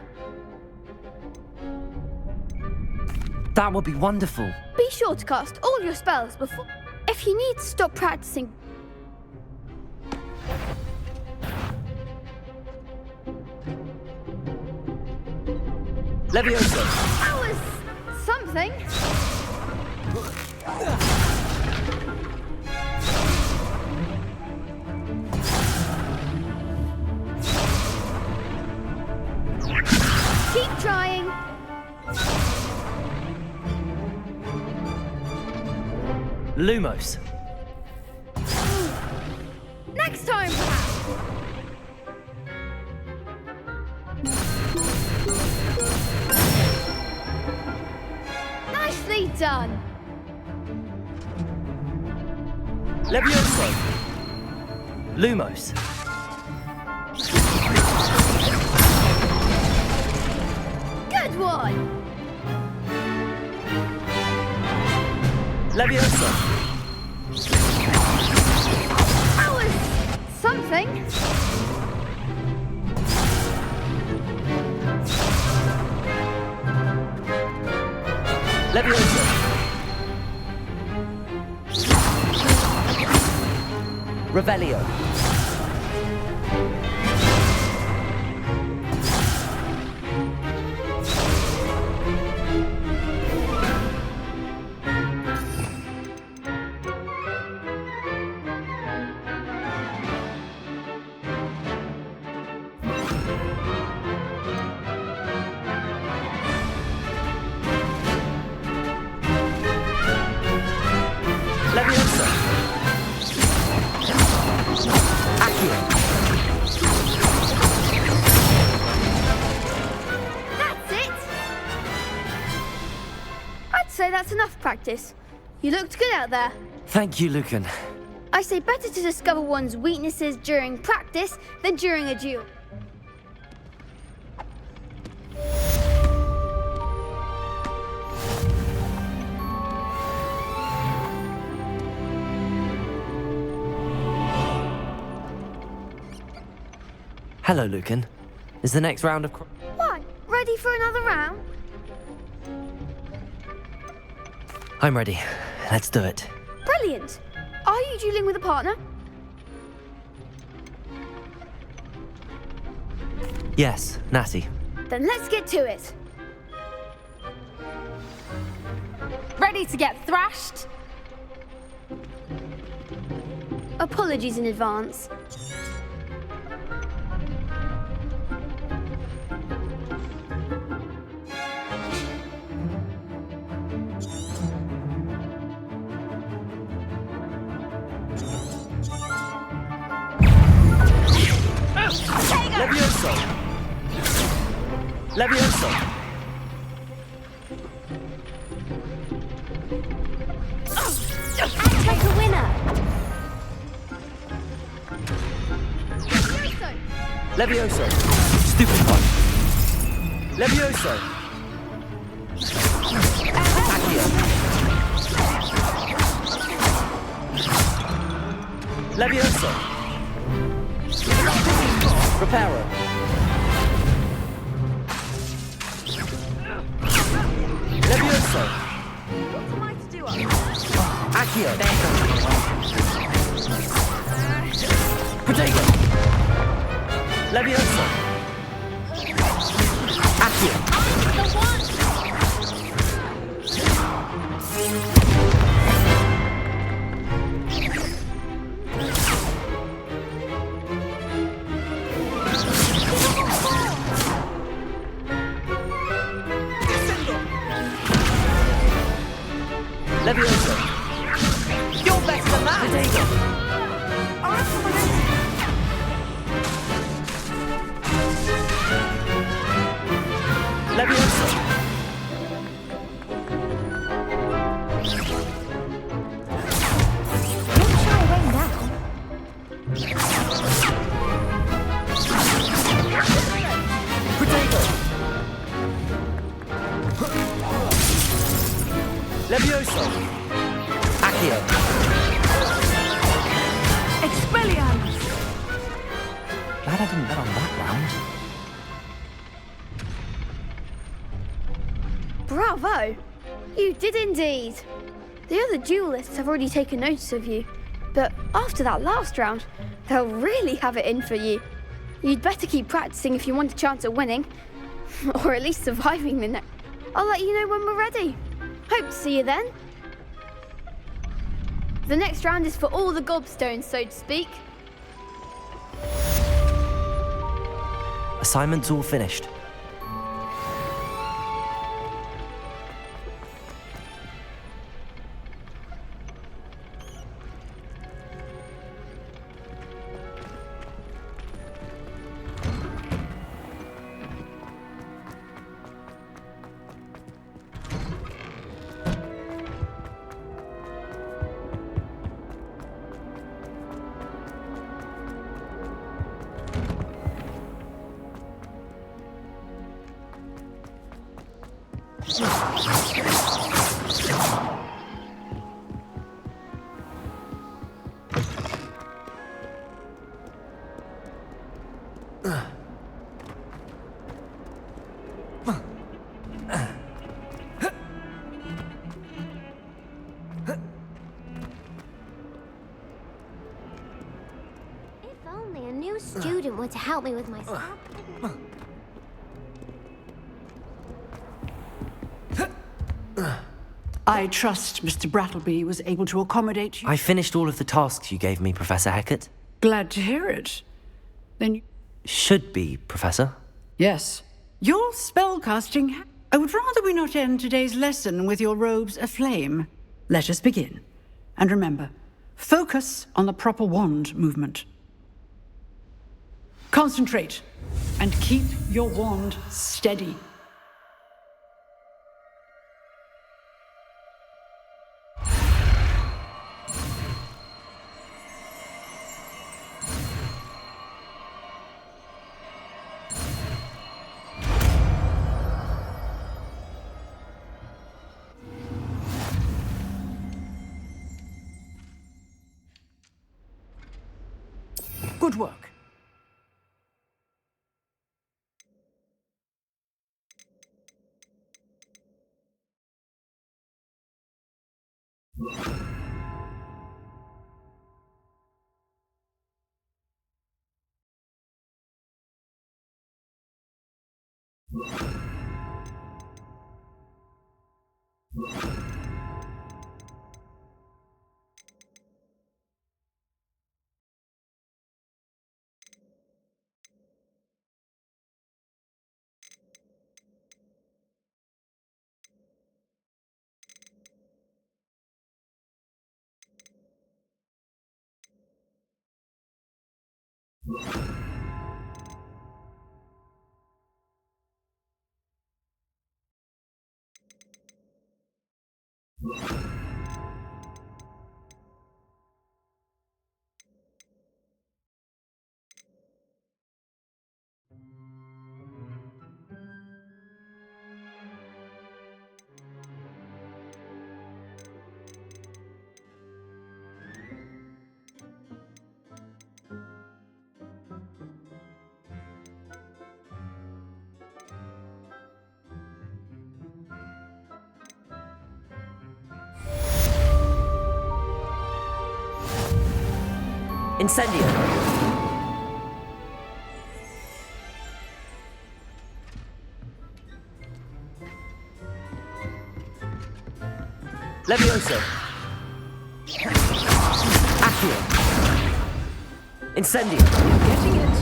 That would be wonderful. Be sure to cast all your spells before... If you need to stop practicing... Levioso. That was... something. Keep trying. Lumos. Next time, perhaps. Nicely done. Levioso. Lumos. Good one. Levioso. That was something. Levioso. Revelio. Levioso. Accio. That's it. I'd say that's enough practice. You looked good out there. Thank you, Lucan. I say better to discover one's weaknesses during practice than during a duel. Hello, Lucan. Is the next round of... What? Ready for another round? I'm ready. Let's do it. Brilliant. Are you dueling with a partner? Yes, Natty. Then let's get to it. Ready to get thrashed? Apologies in advance. Levioso. Levioso. Take the winner. Levioso. Stupid one. Levioso. Accio. Levioso. Reparo. Levioso. What am I to do? Accio. Protego. Levioso. Accio. Levioso. You're better than that. Protego. Levioso! Accio! Expelliarmus! Glad I didn't bet on that round. Bravo! You did indeed. The other duelists have already taken notice of you, but after that last round, they'll really have it in for you. You'd better keep practicing if you want a chance at winning, or at least surviving the next. I'll let you know when we're ready. Hope to see you then. The next round is for all the gobstones, so to speak. Assignment's all finished. If only a new student were to help me with my stuff. I trust Mr. Brattleby was able to accommodate you. I finished all of the tasks you gave me, Professor Hecat. Glad to hear it. Then you... Should be, Professor. Yes. Your spellcasting... I would rather we not end today's lesson with your robes aflame. Let us begin. And remember, focus on the proper wand movement. Concentrate, and keep your wand steady. Good work. Incendio! Levioso! Accio! Incendio! You're getting it.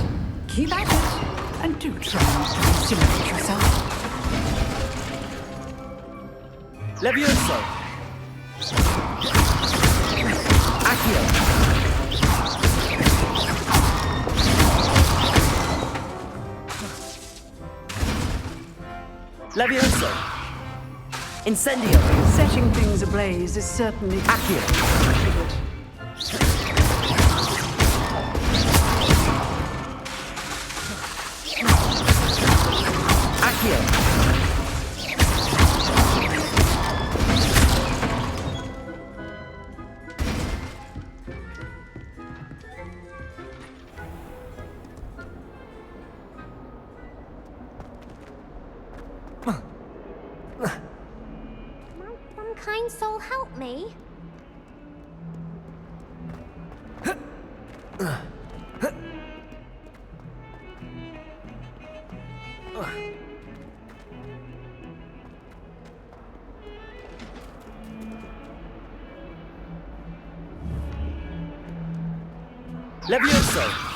Keep at it. And do try not to simulate yourself. Levioso! Accio! Levioso! Incendio! Setting things ablaze is certainly... Accio! Accio! kind soul help me? Levioso!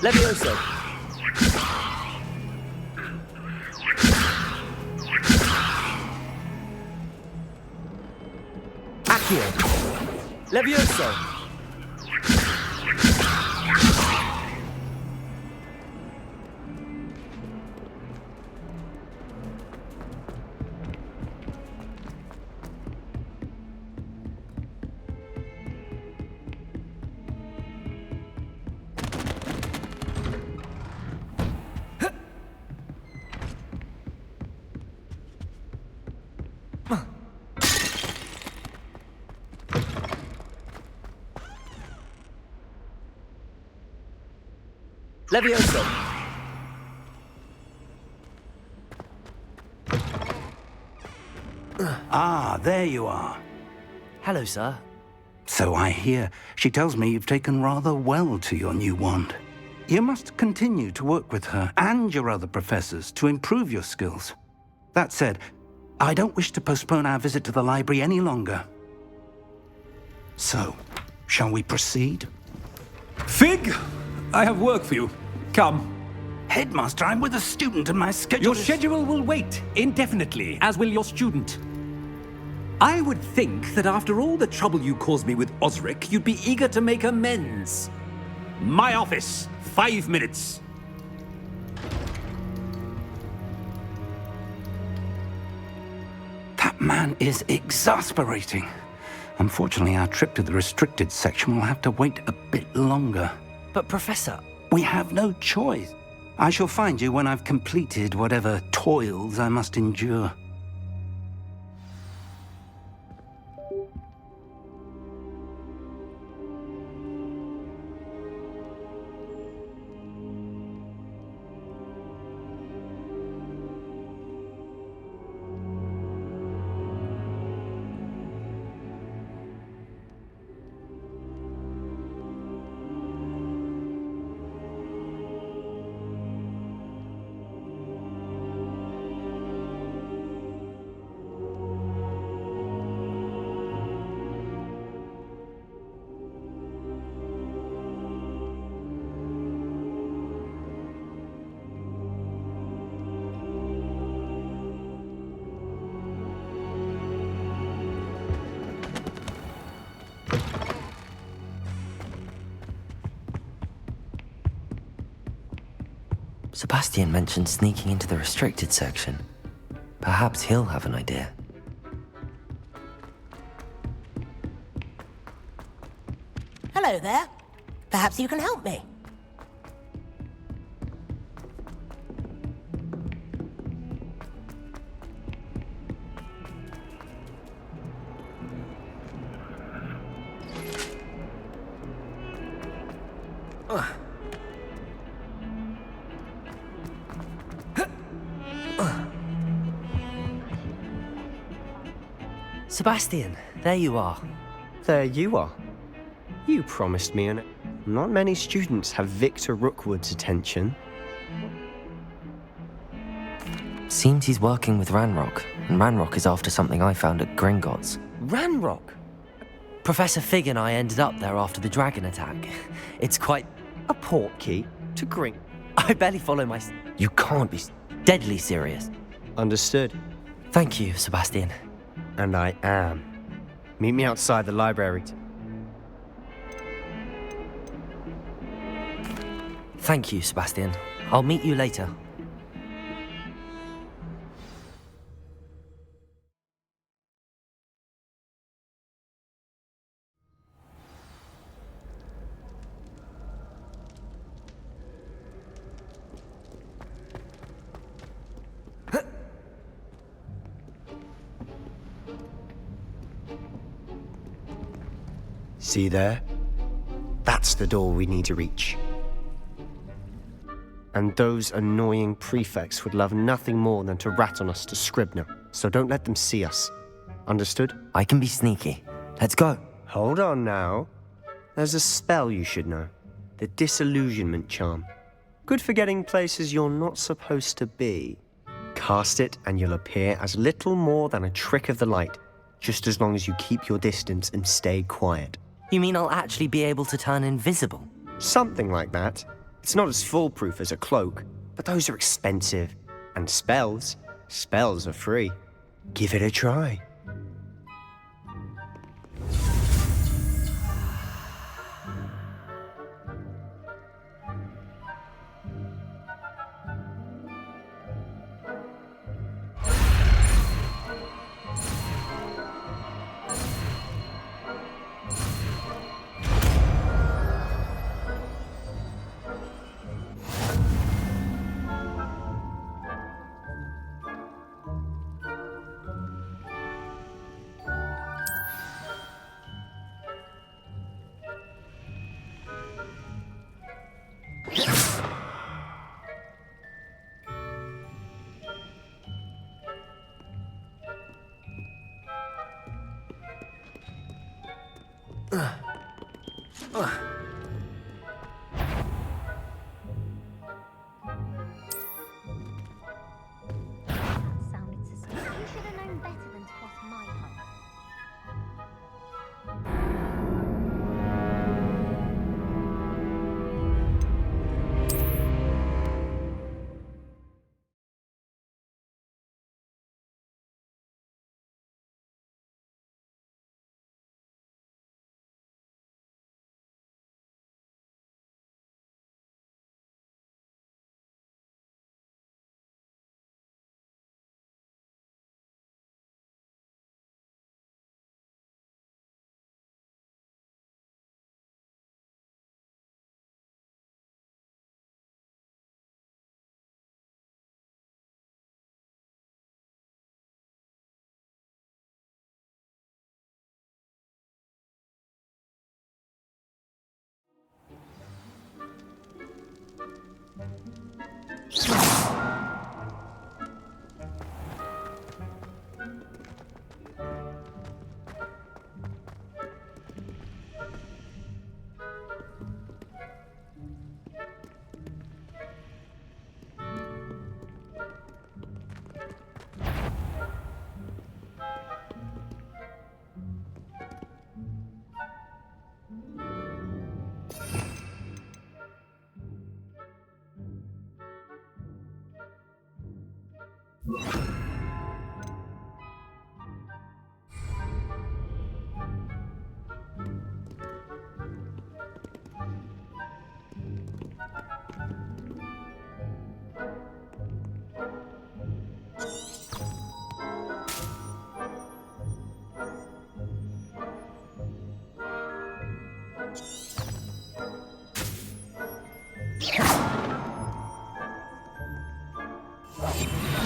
Levioso! Accio! Levioso! Levioso! Ah, there you are. Hello, sir. So I hear. She tells me you've taken rather well to your new wand. You must continue to work with her and your other professors to improve your skills. That said, I don't wish to postpone our visit to the library any longer. So, shall we proceed? Fig! I have work for you. Come. Headmaster, I'm with a student and my schedule Your schedule will wait indefinitely, as will your student. I would think that after all the trouble you caused me with Osric, you'd be eager to make amends. My office, 5 minutes. That man is exasperating. Unfortunately, our trip to the restricted section will have to wait a bit longer. But, Professor... We have no choice. I shall find you when I've completed whatever toils I must endure. Sebastian mentioned sneaking into the restricted section. Perhaps he'll have an idea. Hello there. Perhaps you can help me. Sebastian, there you are. There you are. You promised me an... Not many students have Victor Rookwood's attention. Seems he's working with Ranrock, and Ranrock is after something I found at Gringotts. Ranrock? Professor Fig and I ended up there after the dragon attack. It's quite... A portkey to Gring... I barely follow my... You can't be deadly serious. Understood. Thank you, Sebastian. And I am. Meet me outside the library. Thank you, Sebastian. I'll meet you later. See there? That's the door we need to reach. And those annoying prefects would love nothing more than to rat on us to Scribner, so don't let them see us. Understood? I can be sneaky. Let's go. Hold on now. There's a spell you should know. The Disillusionment Charm. Good for getting places you're not supposed to be. Cast it and you'll appear as little more than a trick of the light, just as long as you keep your distance and stay quiet. You mean I'll actually be able to turn invisible? Something like that. It's not as foolproof as a cloak, but those are expensive. And spells are free. Give it a try. Sounded suspicious. You should have known better than to cross my path.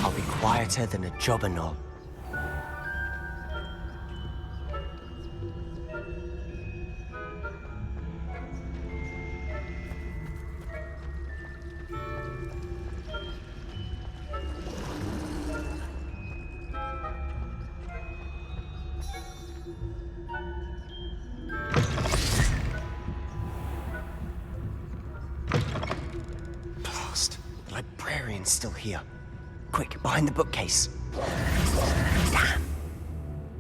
I'll be quieter than a jobberknoll. Blast! The librarian's still here. Quick, behind the bookcase. Damn.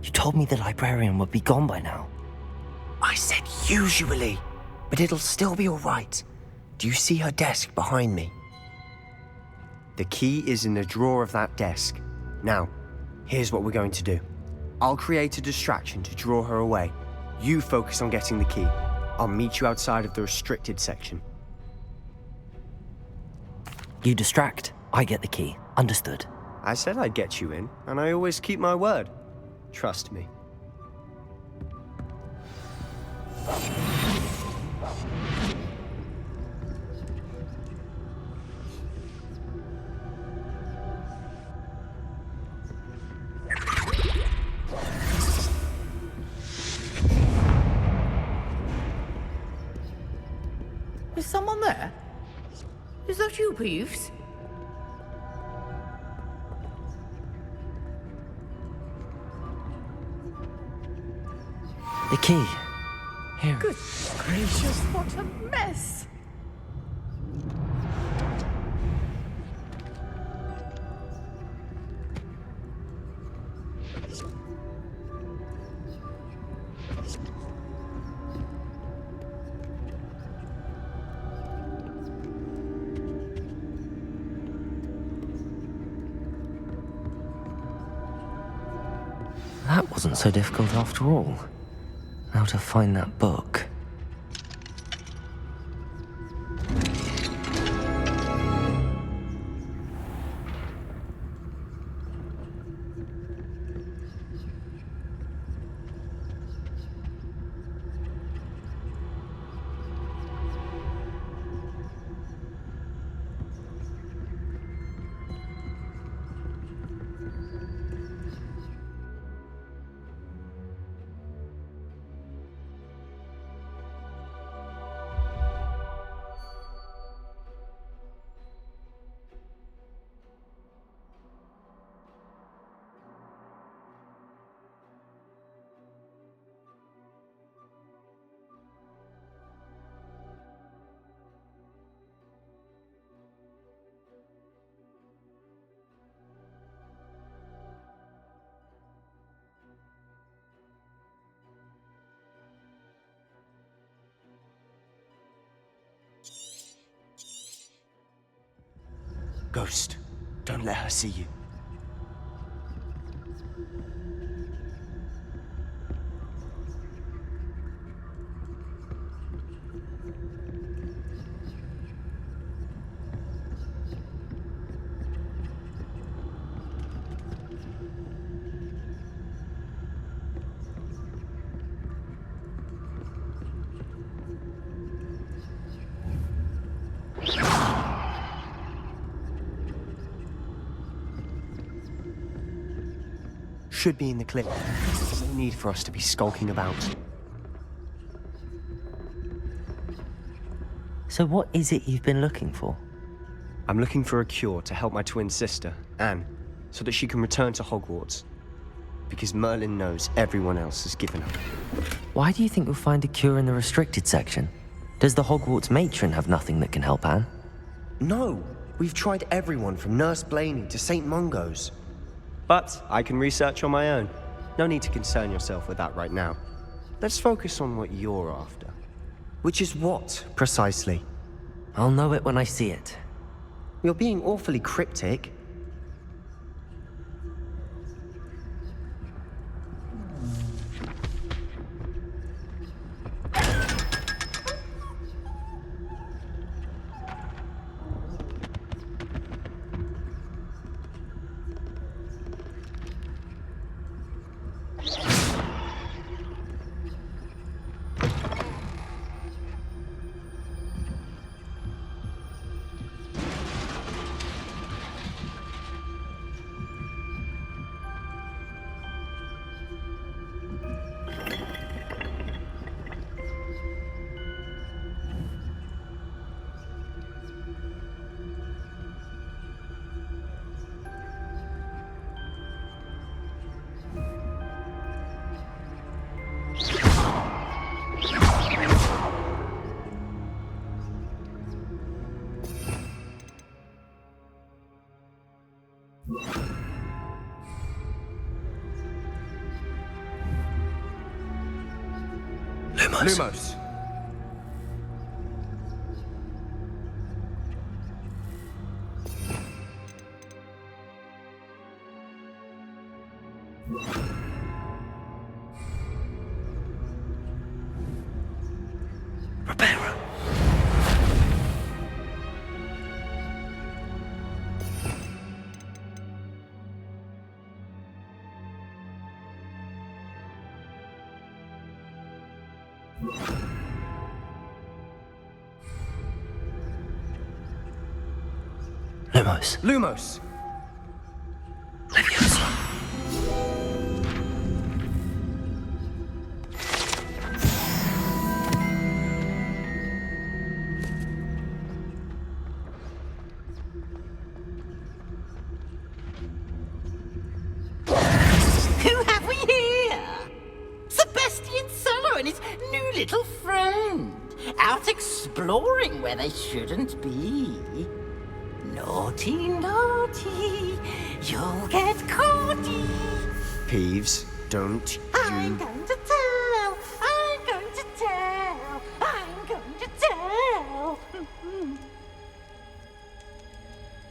You told me the librarian would be gone by now. I said usually, but it'll still be all right. Do you see her desk behind me? The key is in the drawer of that desk. Now, here's what we're going to do. I'll create a distraction to draw her away. You focus on getting the key. I'll meet you outside of the restricted section. You distract, I get the key. Understood. I said I'd get you in, and I always keep my word. Trust me. Is someone there? Is that you, Peeves? The key. Here. Good gracious, what a mess! That wasn't so difficult after all. How to find that book. Ghost, don't let her see you. Should be in the clip. There's no need for us to be skulking about. So what is it you've been looking for? I'm looking for a cure to help my twin sister, Anne, so that she can return to Hogwarts. Because Merlin knows everyone else has given up. Why do you think you'll find a cure in the restricted section? Does the Hogwarts matron have nothing that can help Anne? No, we've tried everyone from Nurse Blaney to St. Mungo's. But I can research on my own. No need to concern yourself with that right now. Let's focus on what you're after. Which is what, precisely? I'll know it when I see it. You're being awfully cryptic. Lumos. Lumos. Lumos! friend, out exploring where they shouldn't be. Naughty, naughty, you'll get caughty. Peeves, don't I'm you... going to tell, I'm going to tell, I'm going to tell.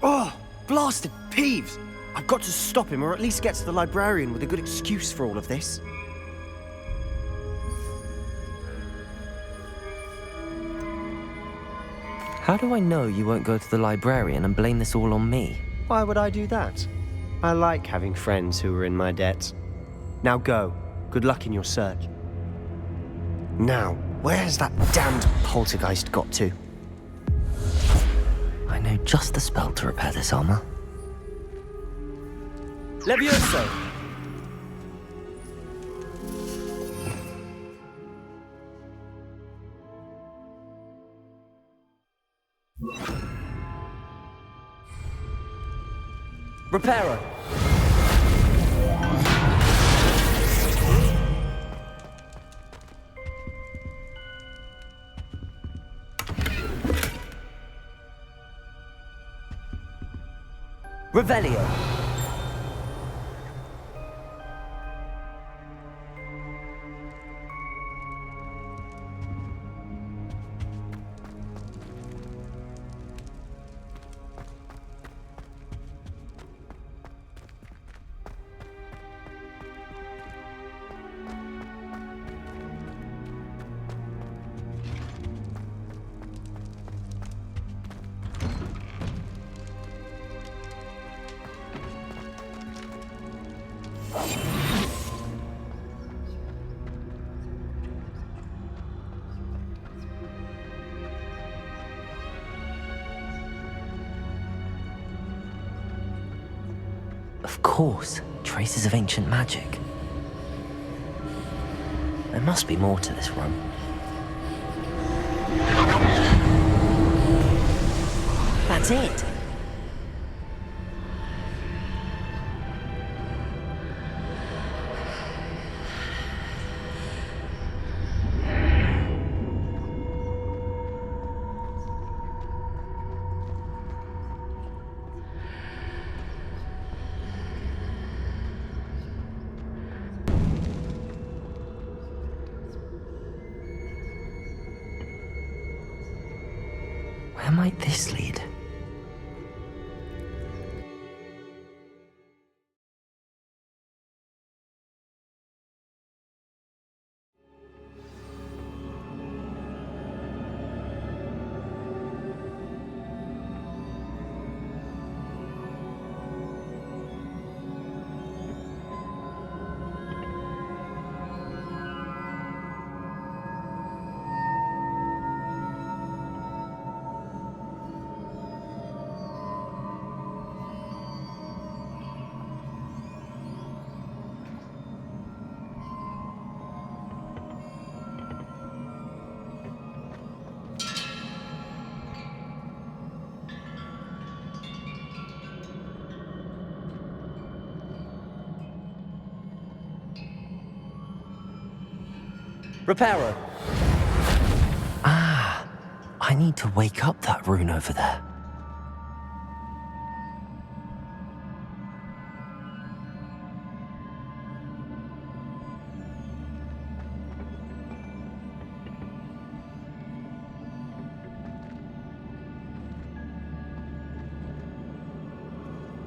Oh, blasted Peeves! I've got to stop him, or at least get to the librarian with a good excuse for all of this. How do I know you won't go to the librarian and blame this all on me? Why would I do that? I like having friends who are in my debt. Now go. Good luck in your search. Now, where's that damned poltergeist got to? I know just the spell to repair this armor. Levioso! Reparo. Revelio. Of course, traces of ancient magic. There must be more to this room. That's it. Where might this lead? Reparo. Ah, I need to wake up that rune over there.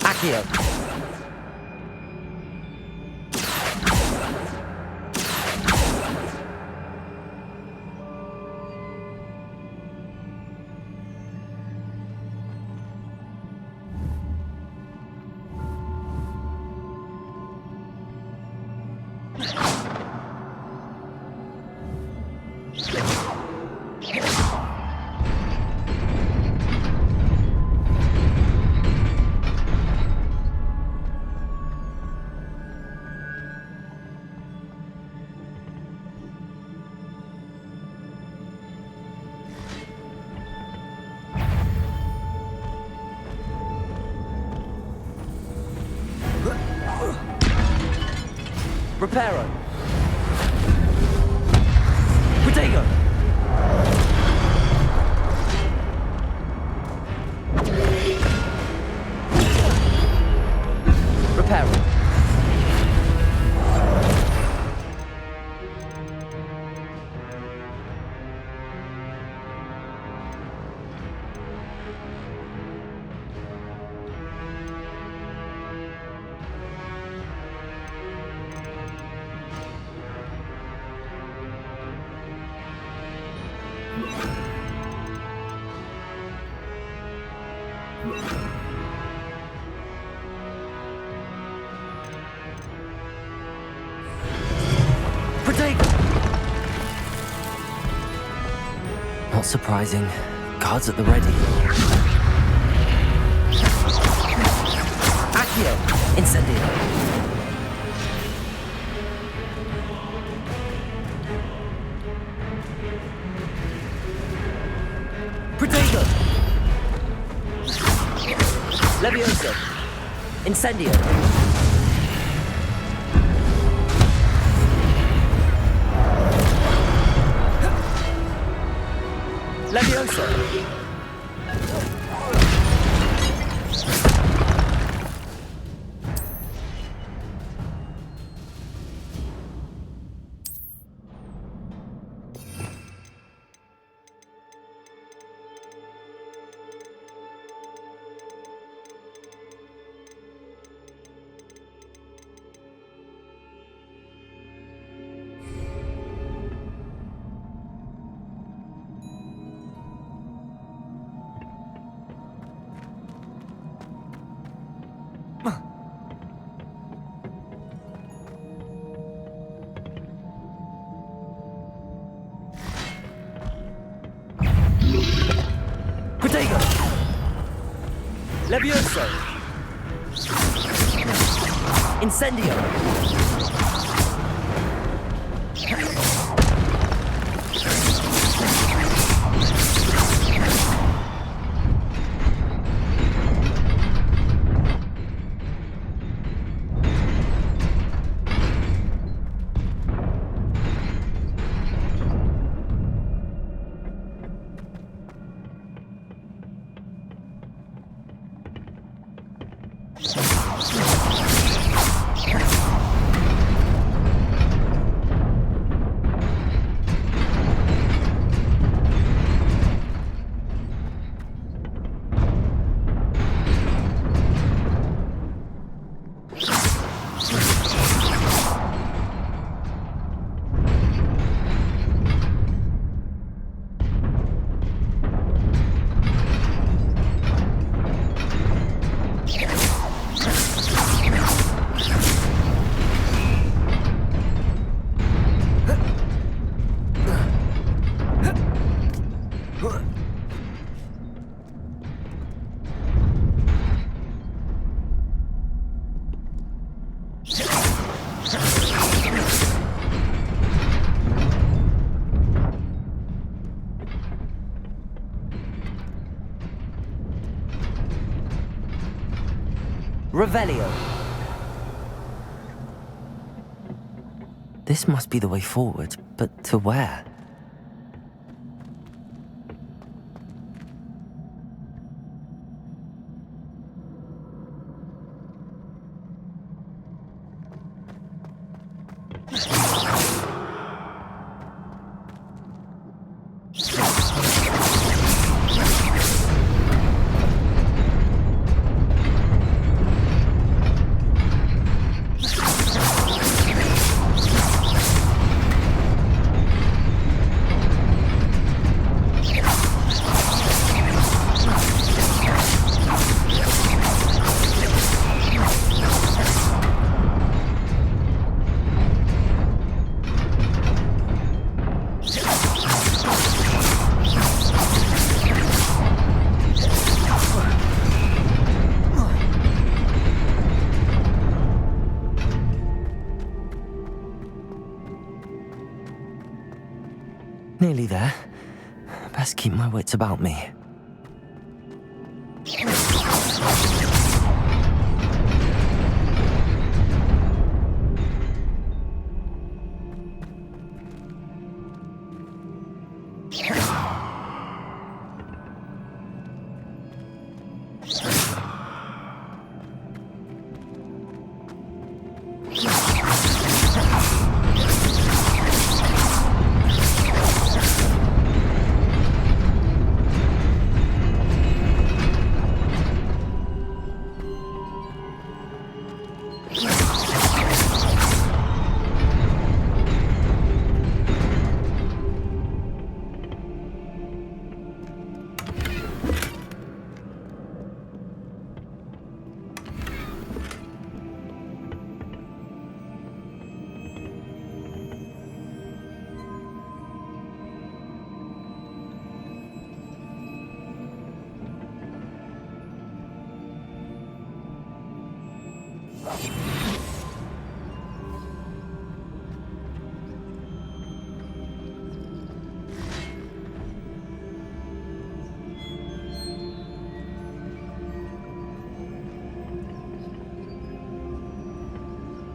Accio. Reparo. Protego. Not surprising. Guards at the ready. Accio! Incendio! Protego! Levioso! Incendio! Levioso! Protego! Levioso! Incendio! Revelio. This must be the way forward, but to where? Nearly there. Best keep my wits about me.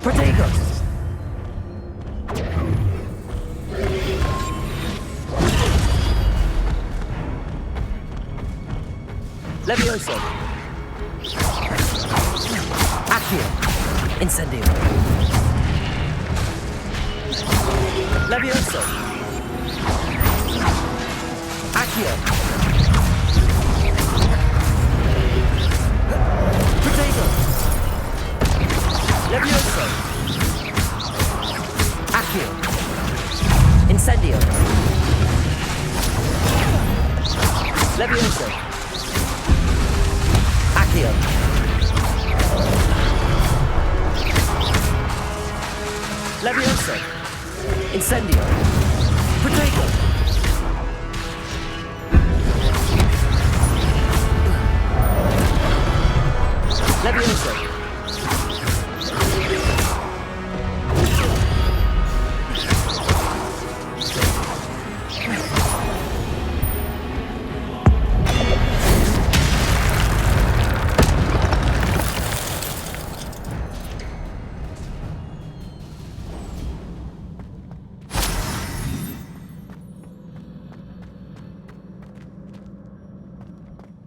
Protego! Levioso! Accio! Incendio! Levioso! Accio! Protego! Levioso! Accio! Incendio! Levioso! Accio! Levioso! Incendio! Protego! Levioso!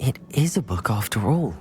It is a book after all.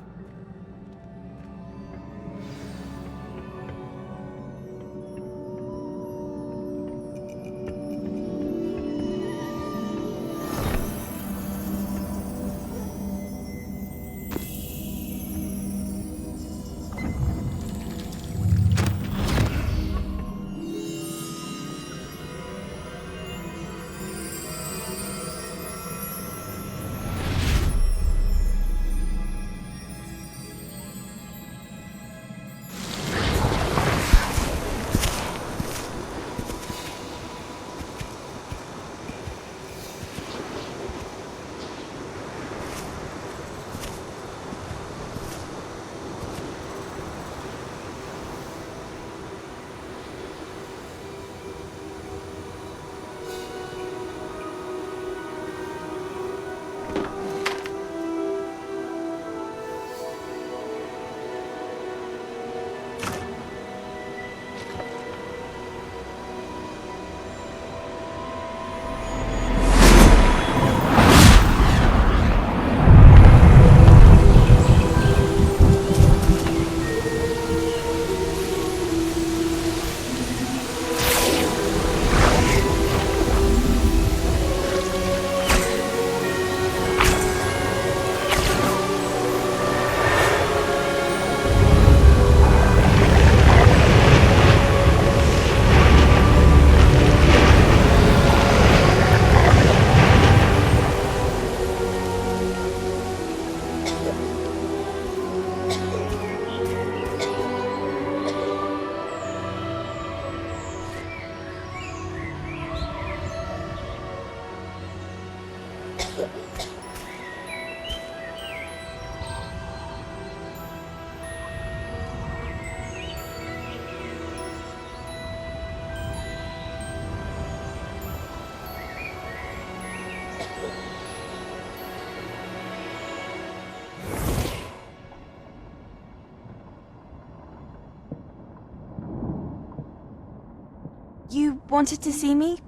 You wanted to see me?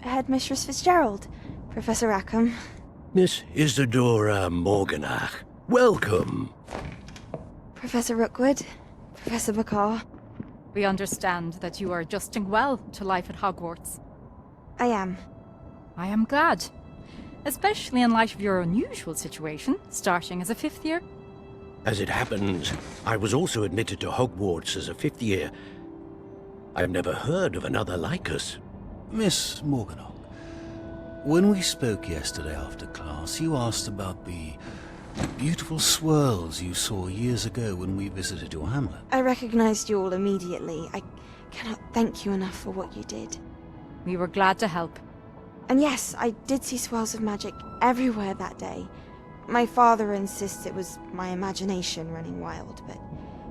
Headmistress Fitzgerald, Professor Rackham. Miss Isadora Morganach, welcome. Professor Rookwood, Professor Bakar. We understand that you are adjusting well to life at Hogwarts. I am. I am glad. Especially in light of your unusual situation, starting as a 5th year. As it happens, I was also admitted to Hogwarts as a 5th year. I've never heard of another like us. Miss Morganach, when we spoke yesterday after class, you asked about the beautiful swirls you saw years ago when we visited your hamlet. I recognized you all immediately. I cannot thank you enough for what you did. We were glad to help. And yes, I did see swirls of magic everywhere that day. My father insists it was my imagination running wild, but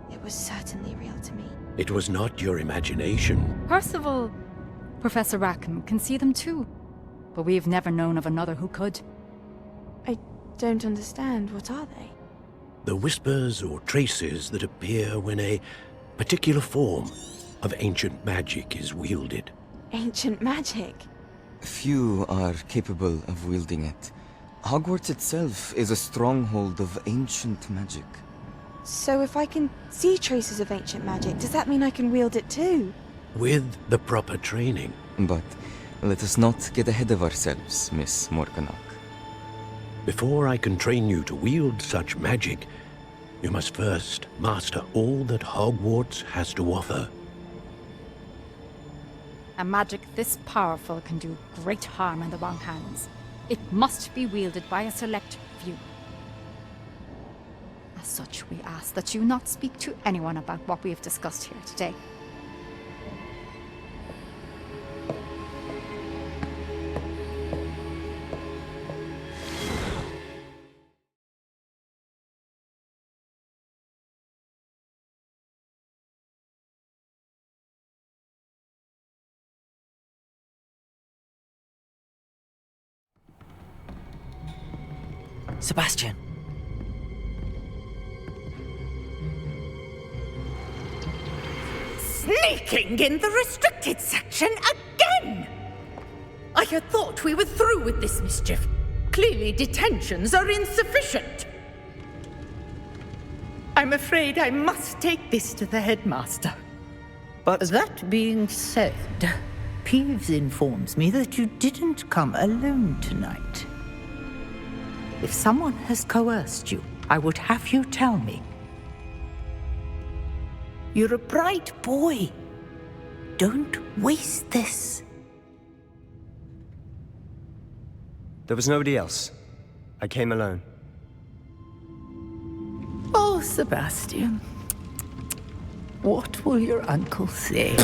it was certainly real to me. It was not your imagination. Percival, Professor Rackham can see them too. But we've never known of another who could. I don't understand. What are they? The whispers or traces that appear when a particular form, of ancient magic is wielded. Ancient magic? Few are capable of wielding it. Hogwarts itself is a stronghold of ancient magic. So if I can see traces of ancient magic, does that mean I can wield it too? With the proper training. But let us not get ahead of ourselves, Miss Morganach. Before I can train you to wield such magic, you must first master all that Hogwarts has to offer. A magic this powerful can do great harm in the wrong hands. It must be wielded by a select few. As such, we ask that you not speak to anyone about what we have discussed here today. Sebastian. Sneaking in the restricted section again! I had thought we were through with this mischief. Clearly detentions are insufficient. I'm afraid I must take this to the headmaster. But that being said, Peeves informs me that you didn't come alone tonight. If someone has coerced you, I would have you tell me. You're a bright boy. Don't waste this. there was nobody else. I came alone. Oh, Sebastian. What will your uncle say?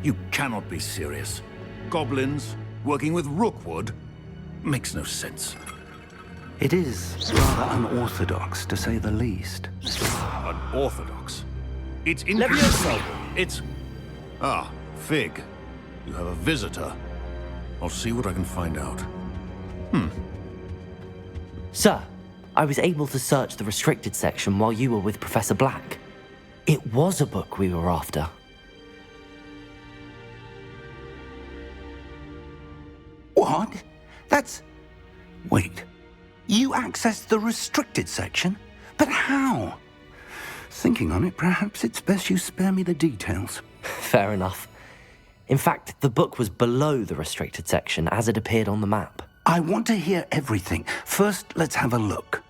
You cannot be serious. Goblins working with Rookwood makes no sense. It is rather unorthodox, to say the least. Unorthodox? It's Leviosa! inconceivable. It's... Ah, Fig. You have a visitor. I'll see what I can find out. Sir, I was able to search the restricted section while you were with Professor Black. It was a book we were after. What? That's... Wait. You accessed the restricted section? But how? Thinking on it, perhaps it's best you spare me the details. Fair enough. In fact, the book was below the restricted section as it appeared on the map. I want to hear everything. First, let's have a look.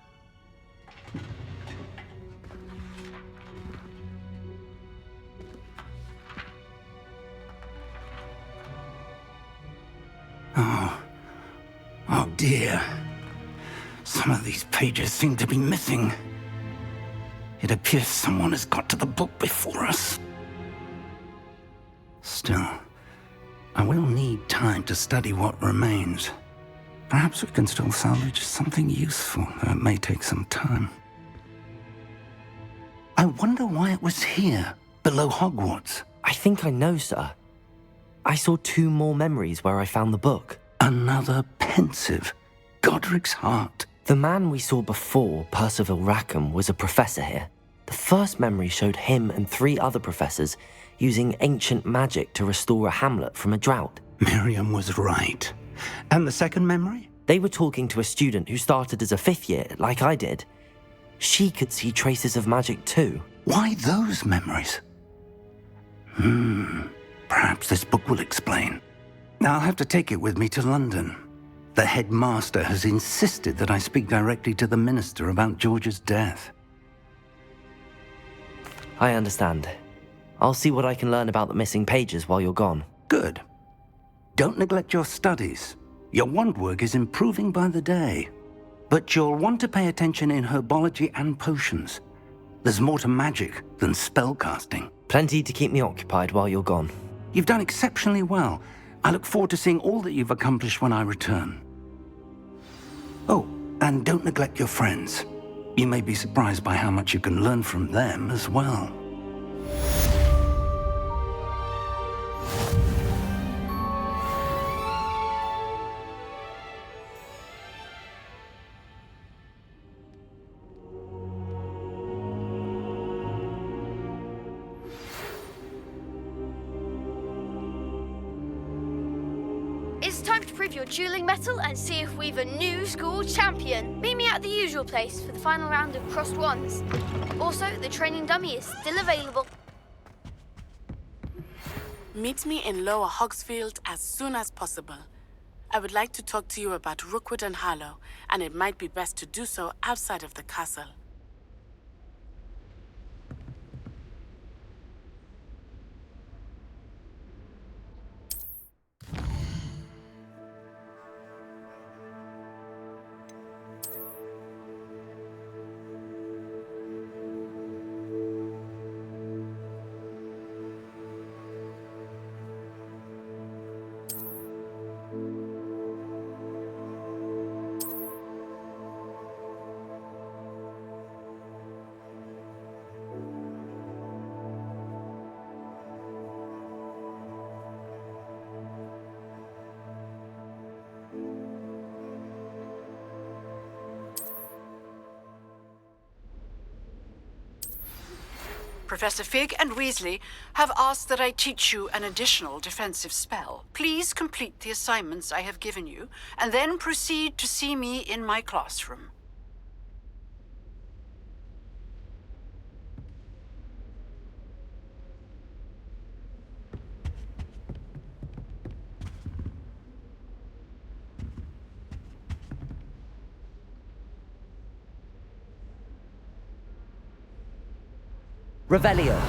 Oh dear. Some of these pages seem to be missing. It appears someone has got to the book before us. Still, I will need time to study what remains. Perhaps we can still salvage something useful, though it may take some time. I wonder why it was here, below Hogwarts. I think I know, sir. I saw 2 more memories where I found the book. Another pensive. Godric's heart. The man we saw before, Percival Rackham, was a professor here. The first memory showed him and 3 other professors using ancient magic to restore a hamlet from a drought. Miriam was right. And the second memory? They were talking to a student who started as a 5th year, like I did. She could see traces of magic too. Why those memories? Perhaps this book will explain. Now I'll have to take it with me to London. The headmaster has insisted that I speak directly to the minister about George's death. I understand. I'll see what I can learn about the missing pages while you're gone. Good. Don't neglect your studies. Your wand work is improving by the day. But you'll want to pay attention in herbology and potions. There's more to magic than spellcasting. Plenty to keep me occupied while you're gone. You've done exceptionally well. I look forward to seeing all that you've accomplished when I return. Oh, and don't neglect your friends. You may be surprised by how much you can learn from them as well. It's time to prove your dueling mettle and see if we've a new school champion. Meet me at the usual place for the final round of crossed wands. Also, the training dummy is still available. Meet me in Lower Hogsfield as soon as possible. I would like to talk to you about Rookwood and Harlow, and it might be best to do so outside of the castle. Professor Fig and Weasley have asked that I teach you an additional defensive spell. Please complete the assignments I have given you, and then proceed to see me in my classroom. Revelio.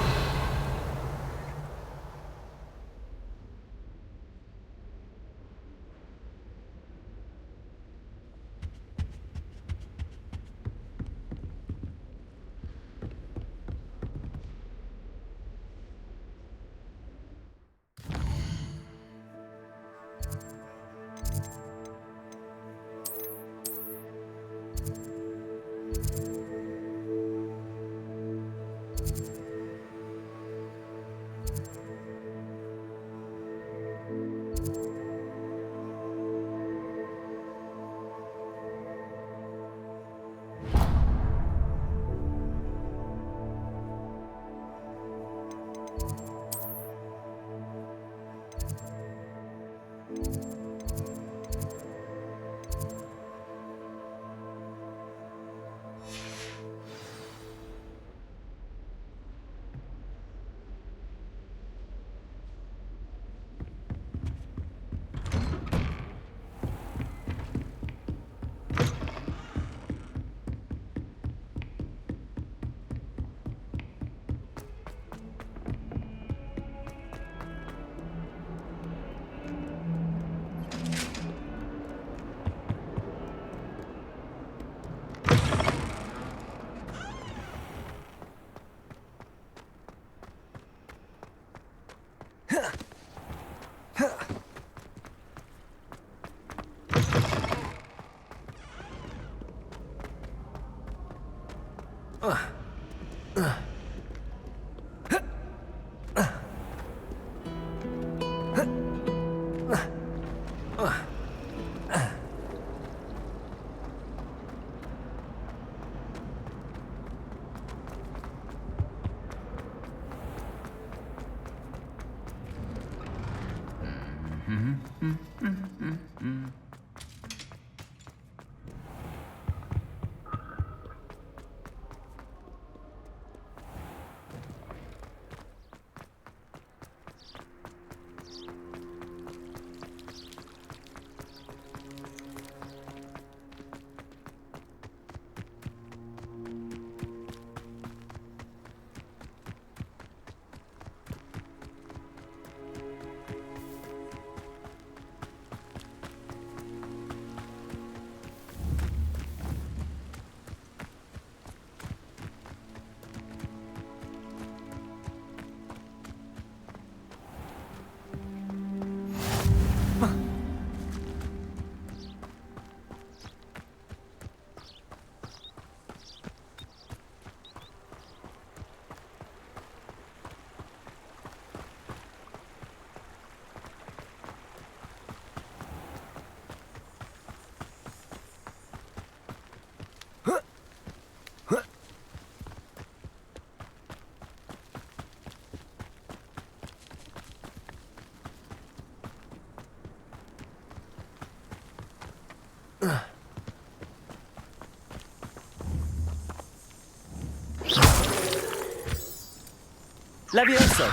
Levioso!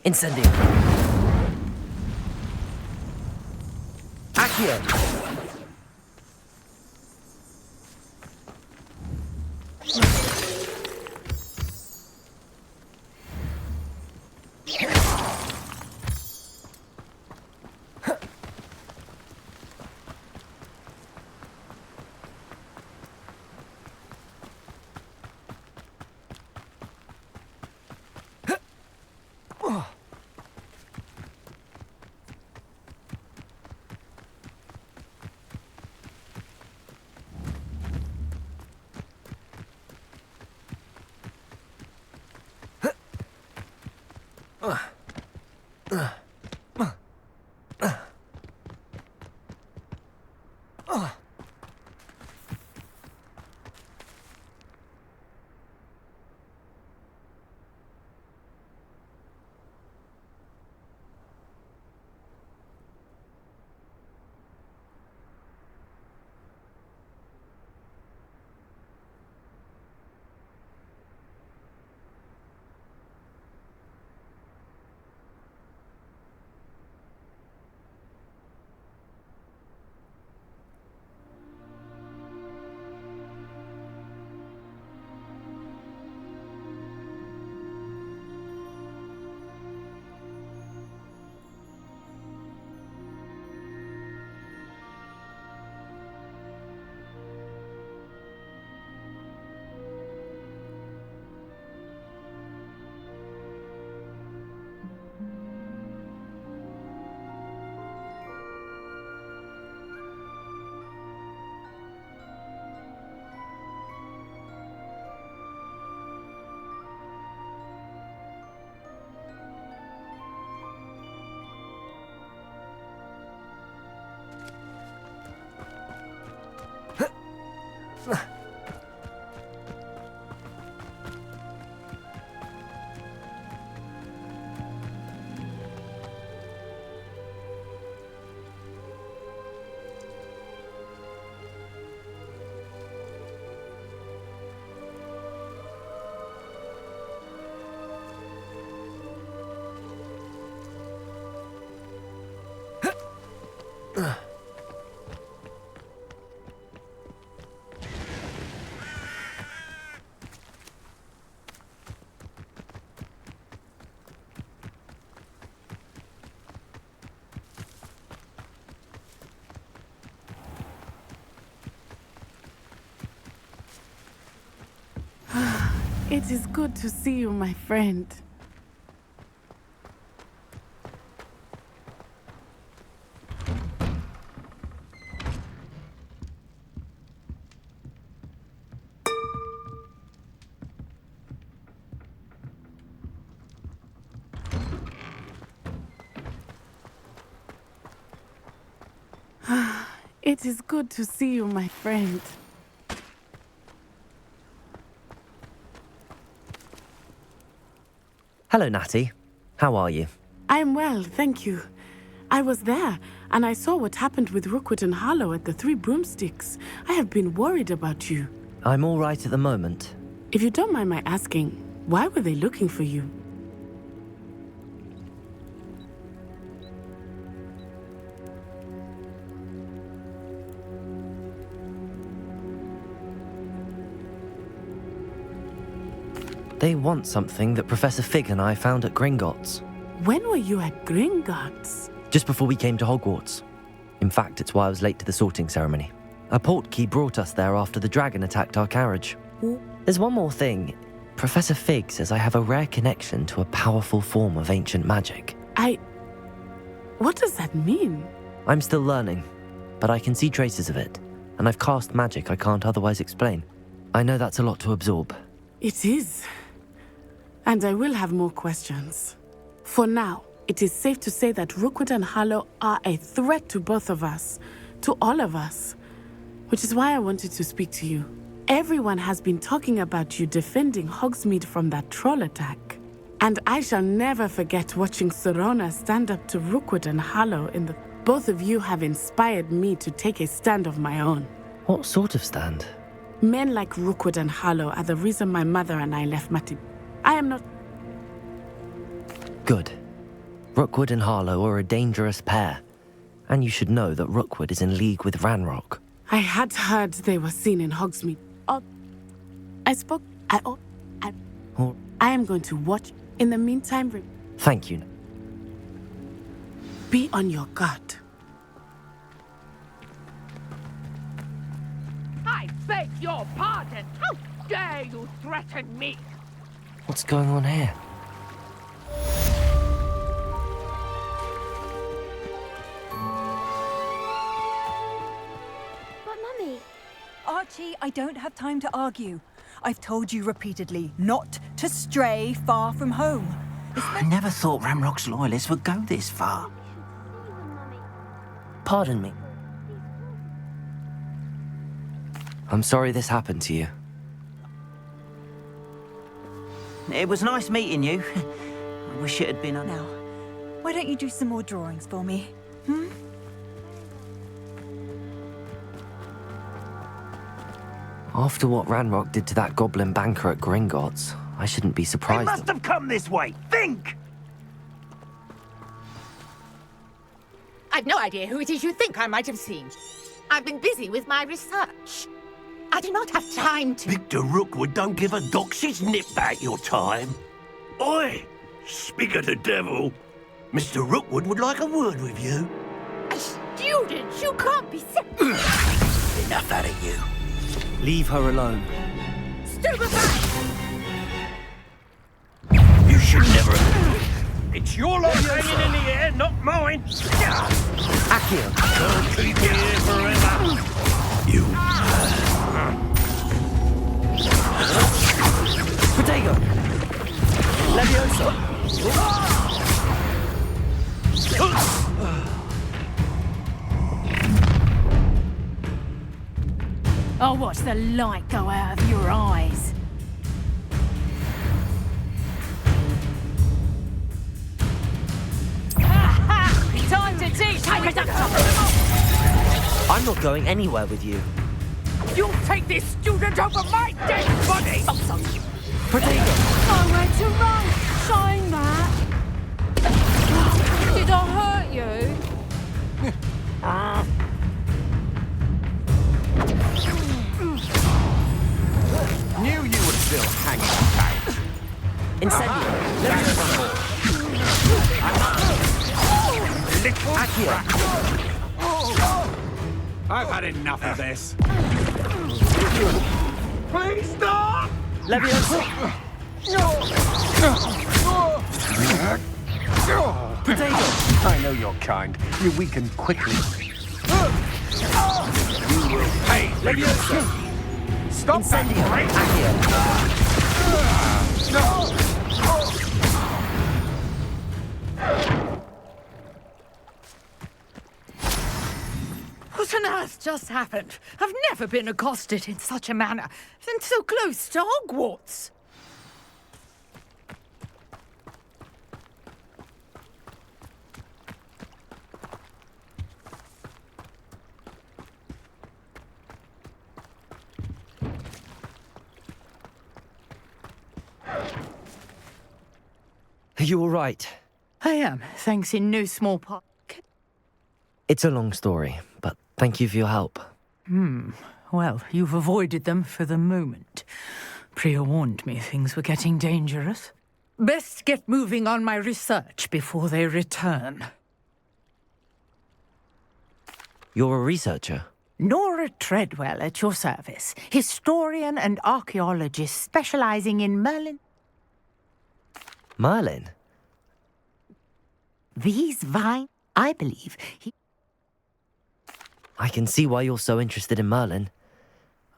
Incendio! Accio! It is good to see you, my friend. It is good to see you, my friend. Hello, Natty. How are you? I'm well, thank you. I was there, and I saw what happened with Rookwood and Harlow at the Three Broomsticks. I have been worried about you. I'm all right at the moment. If you don't mind my asking, why were they looking for you? They want something that Professor Fig and I found at Gringotts. When were you at Gringotts? Just before we came to Hogwarts. In fact, it's why I was late to the sorting ceremony. A portkey brought us there after the dragon attacked our carriage. There's one more thing. Professor Fig says I have a rare connection to a powerful form of ancient magic. What does that mean? I'm still learning, but I can see traces of it, and I've cast magic I can't otherwise explain. I know that's a lot to absorb. It is. And I will have more questions. For now, it is safe to say that Rookwood and Harlow are a threat to both of us, to all of us, which is why I wanted to speak to you. Everyone has been talking about you defending Hogsmeade from that troll attack. And I shall never forget watching Serona stand up to Rookwood and Harlow in the... Both of you have inspired me to take a stand of my own. What sort of stand? Men like Rookwood and Harlow are the reason my mother and I left Mati. I am not... Good. Rookwood and Harlow are a dangerous pair. And you should know that Rookwood is in league with Ranrock. I had heard they were seen in Hogsmeade. I am going to watch. In the meantime, Thank you. Be on your guard. I beg your pardon. How dare you threaten me? What's going on here? But Mummy... Archie, I don't have time to argue. I've told you repeatedly not to stray far from home. I never thought Ranrock's loyalists would go this far. Pardon me. I'm sorry this happened to you. It was nice meeting you. I wish it had been... Now, why don't you do some more drawings for me? After what Ranrock did to that goblin banker at Gringotts, I shouldn't be surprised. They must have come this way. Think! I've no idea who it is you think I might have seen. I've been busy with my research. I do not have time to... Victor Rookwood don't give a doxy's nip back your time. Oi! Speak of the devil. Mr. Rookwood would like a word with you. A student? You can't be serious. Enough out of you. Leave her alone. Stupefy! You should never have... It's your life hanging in the air, not mine. Accio. Don't keep me here forever. You... Protego! Leviosa! I'll watch the light go out of your eyes. Time to teach! I'm not going anywhere with you. You'll take this student over my dead body! Protego! Nowhere to run! Shine that! Did I hurt you? Knew you were still hanging tight. Incendio! Leviosa! Accio! I've had enough of this. Please stop! Leviosa! Protego! I know you're kind. You weaken quickly. You will pay, Leviosa! Stop Incendio! that! What on earth just happened? I've never been accosted in such a manner, and so close to Hogwarts. you all right? I am, thanks in no small part. It's a long story, but thank you for your help. Well, you've avoided them for the moment. Priya warned me things were getting dangerous. Best get moving on my research before they return. You're a researcher? Nora Treadwell at your service, historian and archaeologist specializing in Merlin. Merlin? These vines, I believe I can see why you're so interested in Merlin.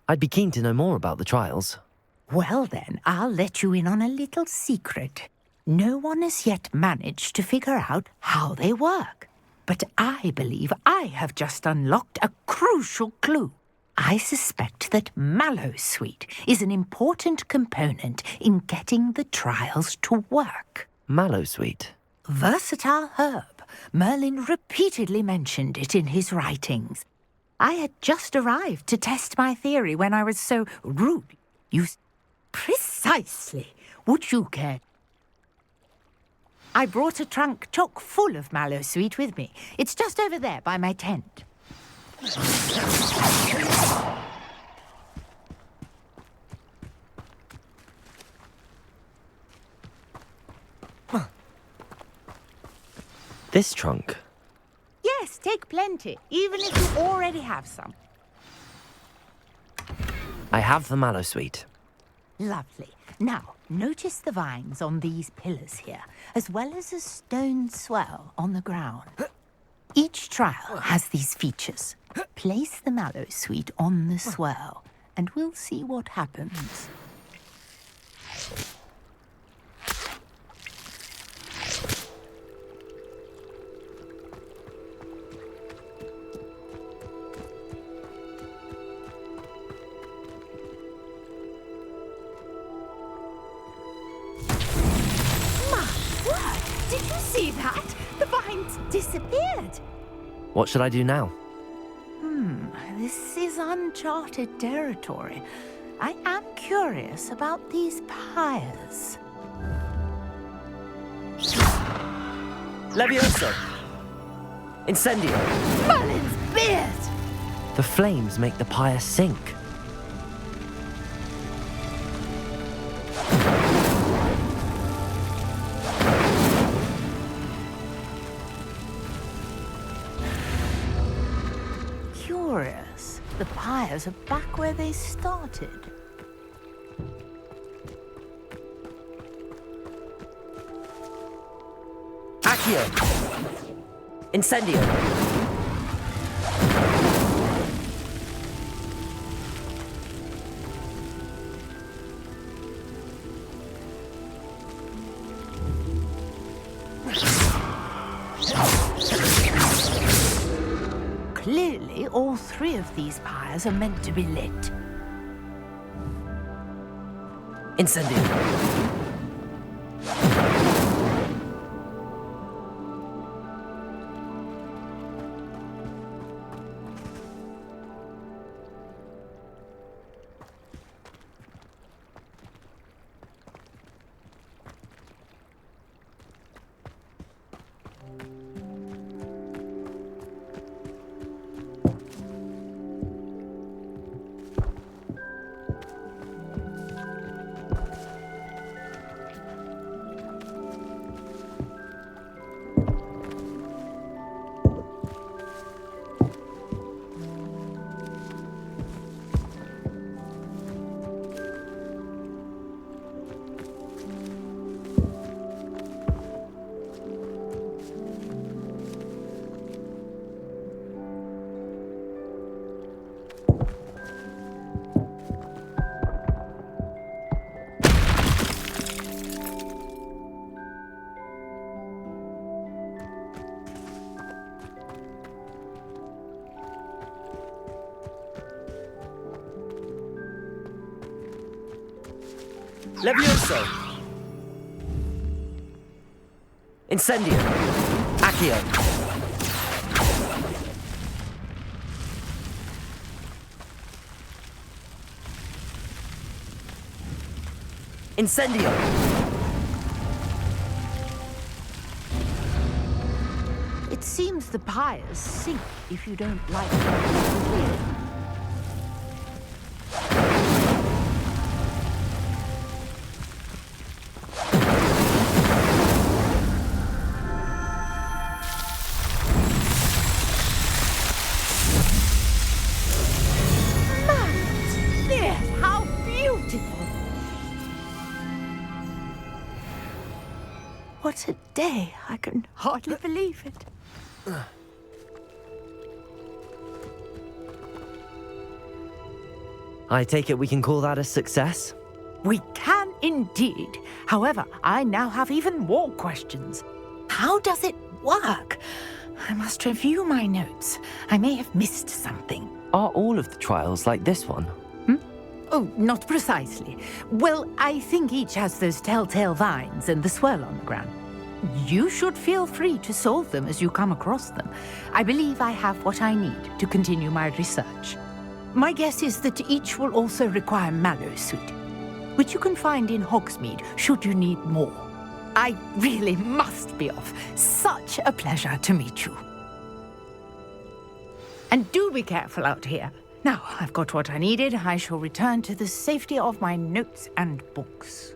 I'd be keen to know more about the trials. Well then, I'll let you in on a little secret. No one has yet managed to figure out how they work. But I believe I have just unlocked a crucial clue. I suspect that mallowsweet is an important component in getting the trials to work. Mallowsweet? Versatile herb. Merlin repeatedly mentioned it in his writings. I had just arrived to test my theory when I was so rude. Precisely. Would you care? I brought a trunk chock full of mallowsweet with me. It's just over there by my tent. This trunk? Yes, take plenty, even if you already have some. I have the mallowsweet. Lovely. Now, notice the vines on these pillars here, as well as a stone swell on the ground. Each trial has these features. Place the mallowsweet on the swell, and we'll see what happens. Did you see that? The vines disappeared. What should I do now? This is uncharted territory. I am curious about these pyres. Levioso! Incendio! Merlin's beard! The flames make the pyre sink. Curious. The pyres are back where they started. Accio! Incendio! Clearly, all three of these pyres are meant to be lit. Incendio! Levioso! Incendio! Accio! Incendio! seems the pyres sink if you don't like them. Yes, how beautiful! What a day! I can hardly believe it. I take it we can call that a success? We can indeed. However, I now have even more questions. How does it work? I must review my notes. I may have missed something. Are all of the trials like this one? Oh, not precisely. Well, I think each has those telltale vines and the swirl on the ground. You should feel free to solve them as you come across them. I believe I have what I need to continue my research. My guess is that each will also require mallow sweet, which you can find in Hogsmeade should you need more. I really must be off. Such a pleasure to meet you. And do be careful out here. Now, I've got what I needed. I shall return to the safety of my notes and books.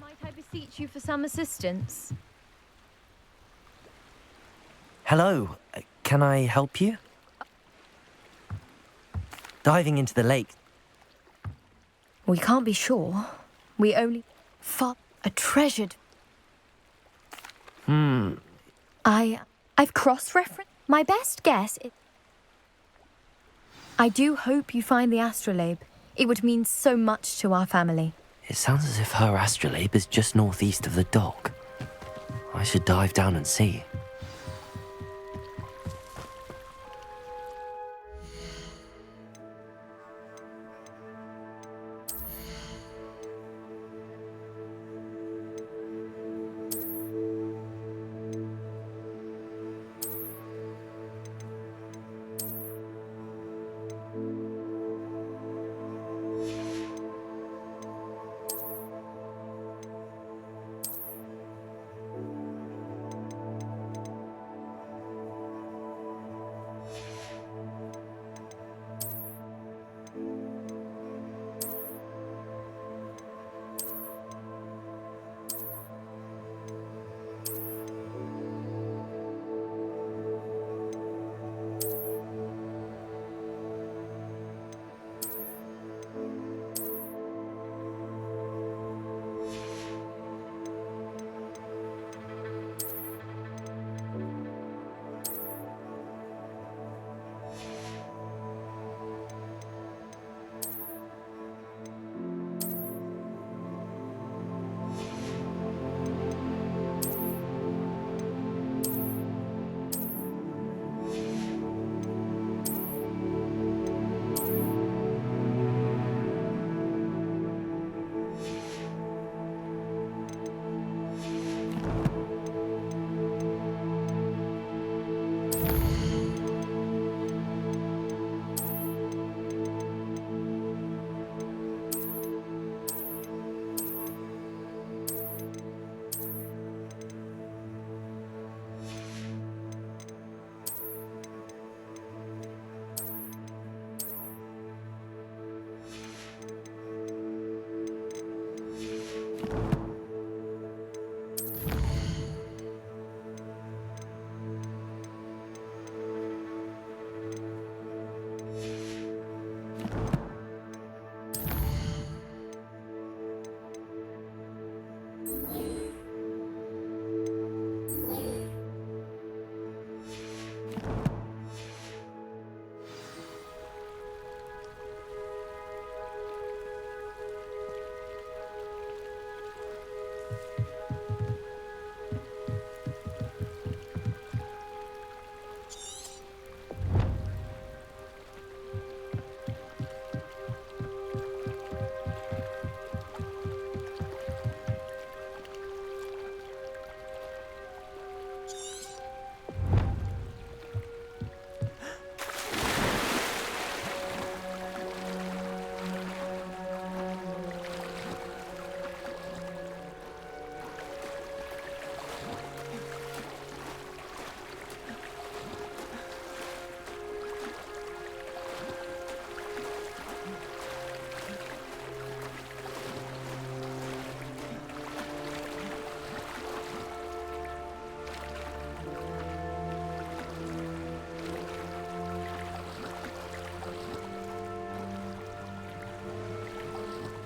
Might I beseech you for some assistance? Hello, can I help you? Diving into the lake. We can't be sure. We only a treasured. I've cross-referenced. My best guess is... I do hope you find the astrolabe. It would mean so much to our family. It sounds as if her astrolabe is just northeast of the dock. I should dive down and see.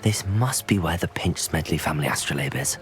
This must be where the Pinch-Smedley family astrolabe is.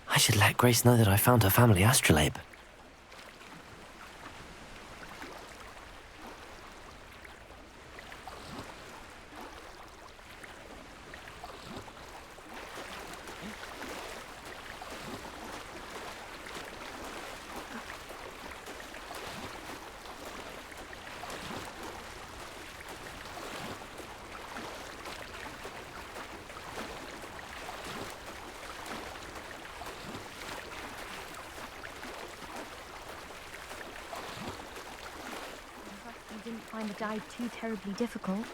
I should let Grace know that I found her family astrolabe. You didn't find the dive too terribly difficult.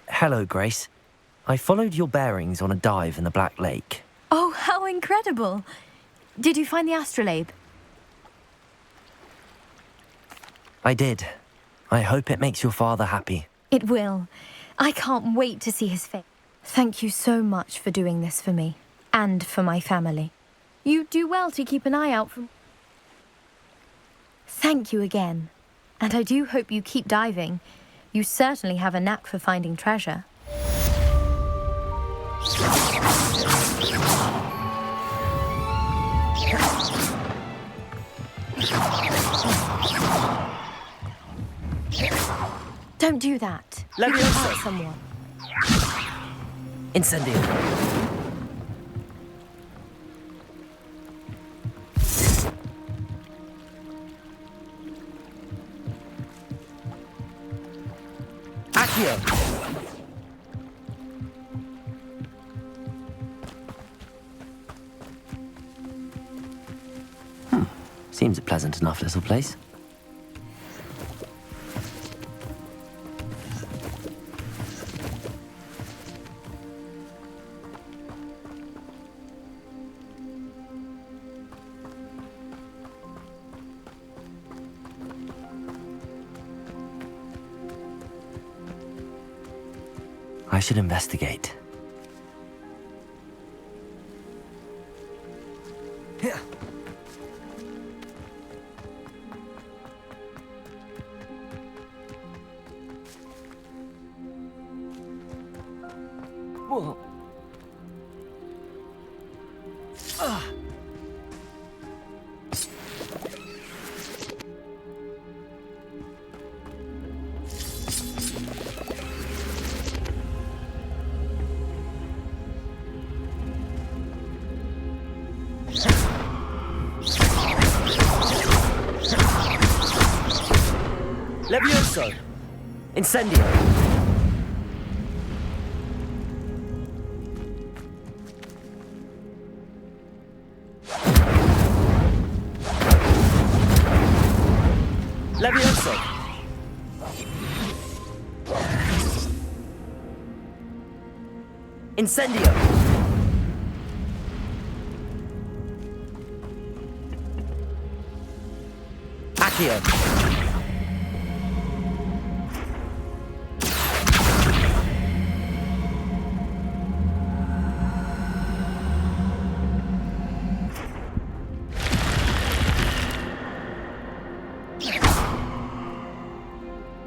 Hello, Grace. I followed your bearings on a dive in the Black Lake. Oh, how incredible! Did you find the astrolabe? I did. I hope it makes your father happy. It will. I can't wait to see his face. Thank you so much for doing this for me, and for my family. You do well to keep an eye out for... Thank you again. And I do hope you keep diving. You certainly have a knack for finding treasure. Don't do that. You could hurt someone. Incendio. Accio. Seems a pleasant enough little place. I should investigate. Whoa. Levioso! Incendio! Levioso! Incendio! Accio!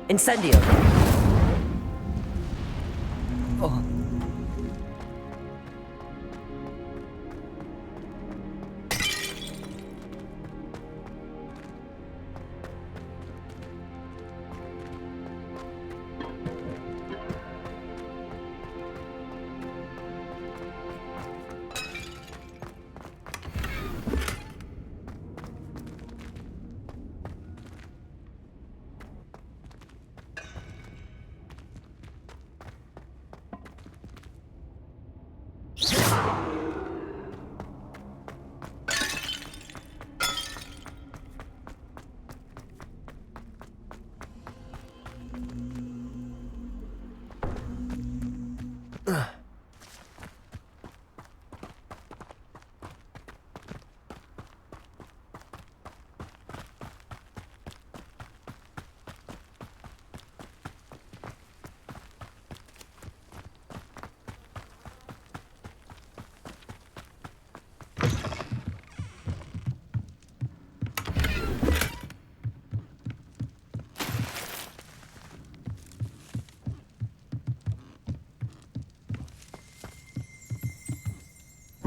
Incendio! Oh.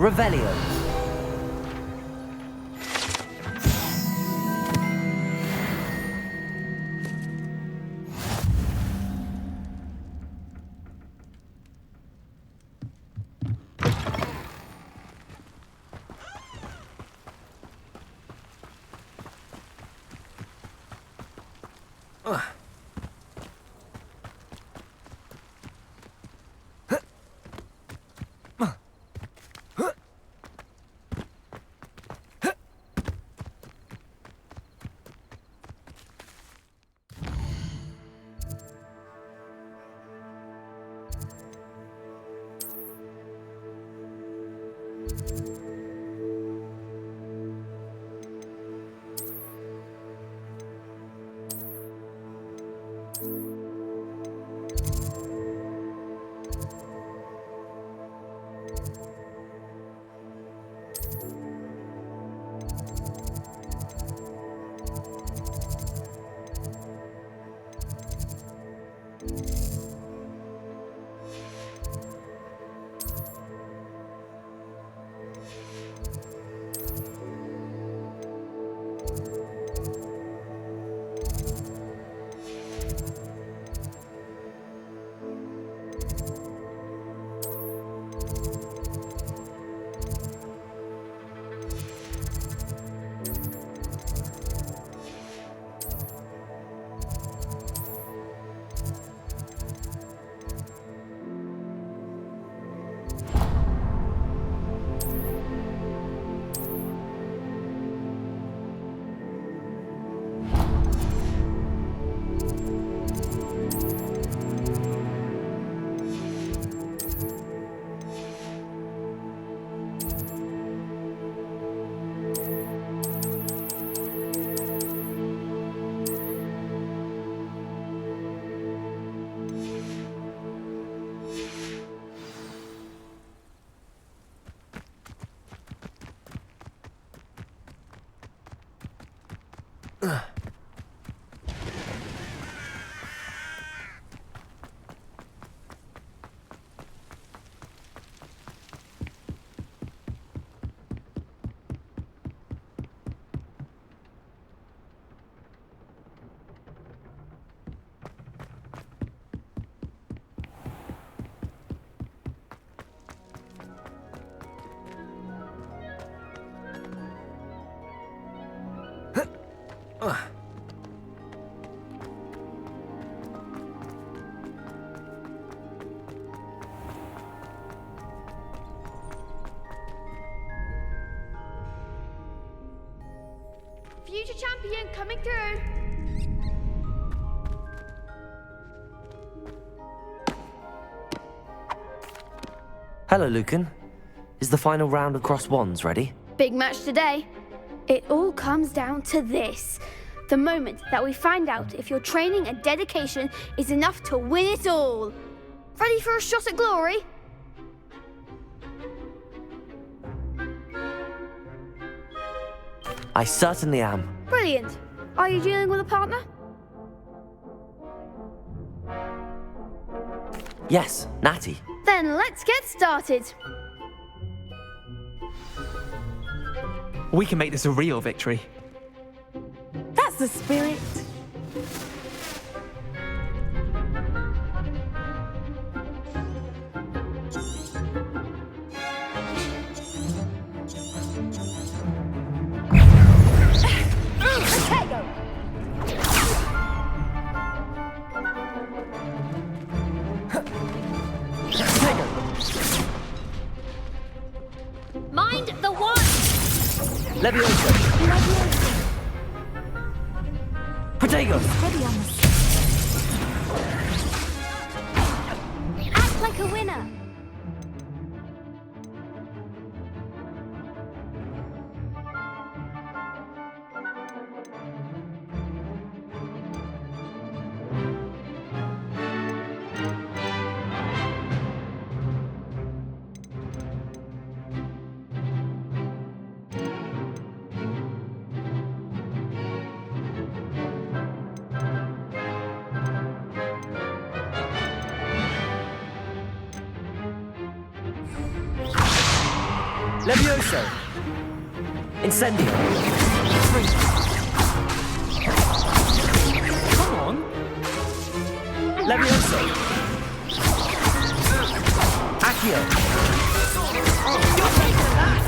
Revelio. Future champion coming through. Hello, Lucan. Is the final round of Cross Wands ready? Big match today. It all comes down to this. The moment that we find out if your training and dedication is enough to win it all. Ready for a shot at glory? I certainly am. Brilliant. Are you dealing with a partner? Yes, Natty. Then let's get started. We can make this a real victory. That's the spirit. Mind the one! Levioso. Protego. Act like a winner. Levioso. Incendio. Come on. Levioso. Accio.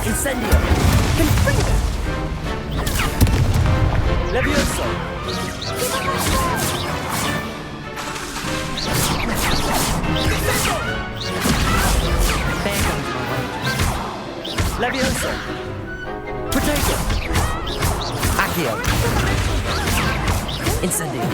Incendio. Levioso. There goes my way. Levioso. Protego. Accio. Incendio.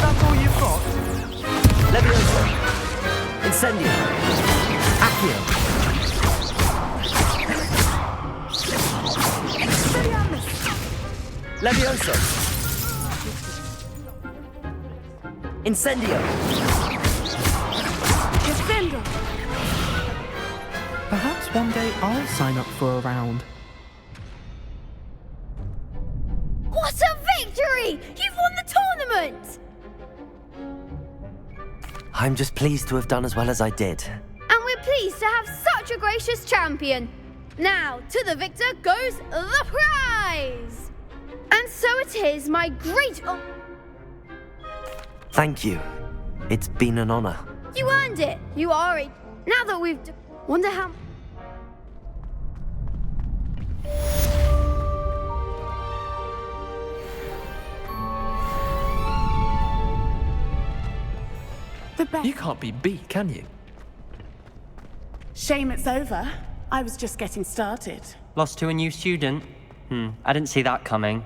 That's all you've got? Levioso. Incendio. Accio. Levioso. Incendio. Defender. Perhaps one day I'll sign up for a round. What a victory! You've won the tournament! I'm just pleased to have done as well as I did. And we're pleased to have such a gracious champion. Now, to the victor goes the prize! And so it is my great... Thank you. It's been an honor. You earned it. You are a... Now that we've... Wonder how... You can't be beat, can you? Shame it's over. I was just getting started. Lost to a new student? I didn't see that coming.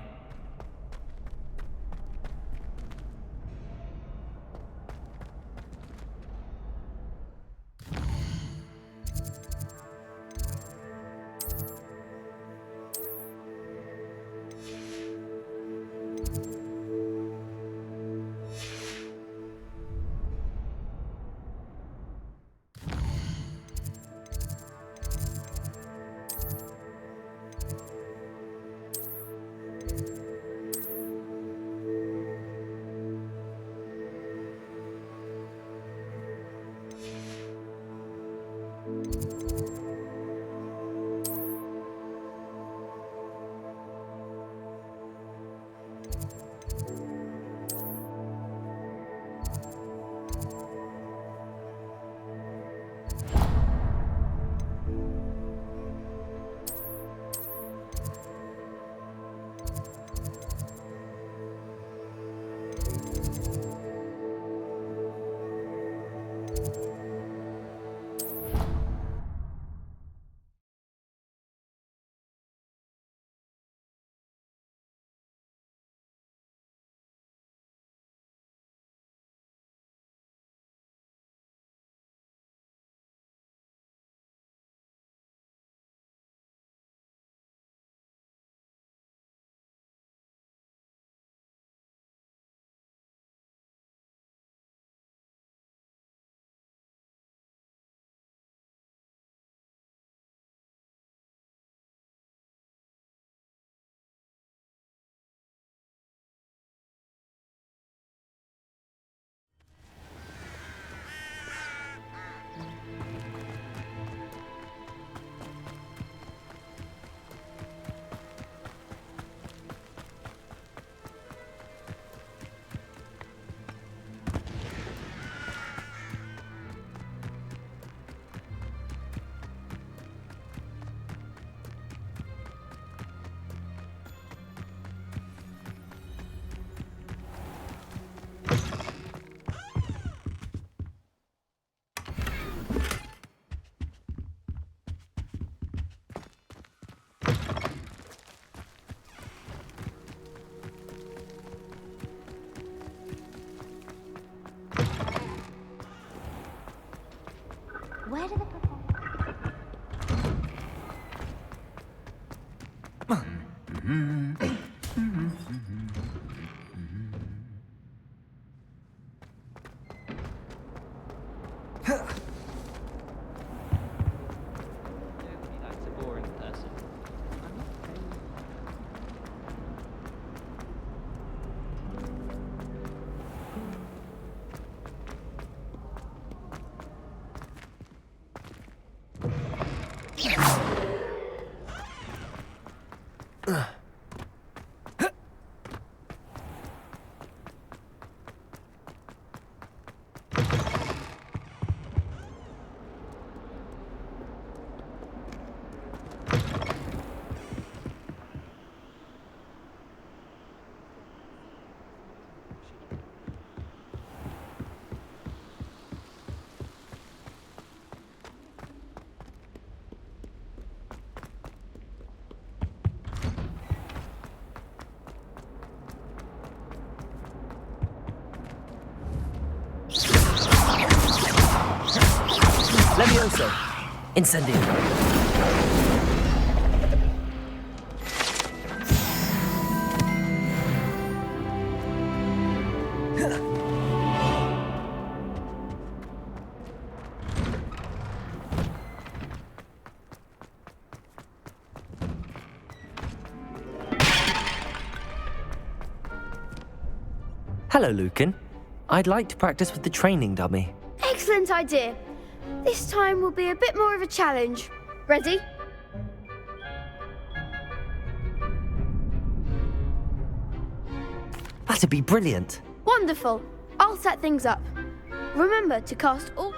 Where do the Levioso! Incendio! Hello, Lucan. I'd like to practice with the training dummy. Excellent idea. This time will be a bit more of a challenge. Ready? That'd be brilliant. Wonderful. I'll set things up. Remember to cast all...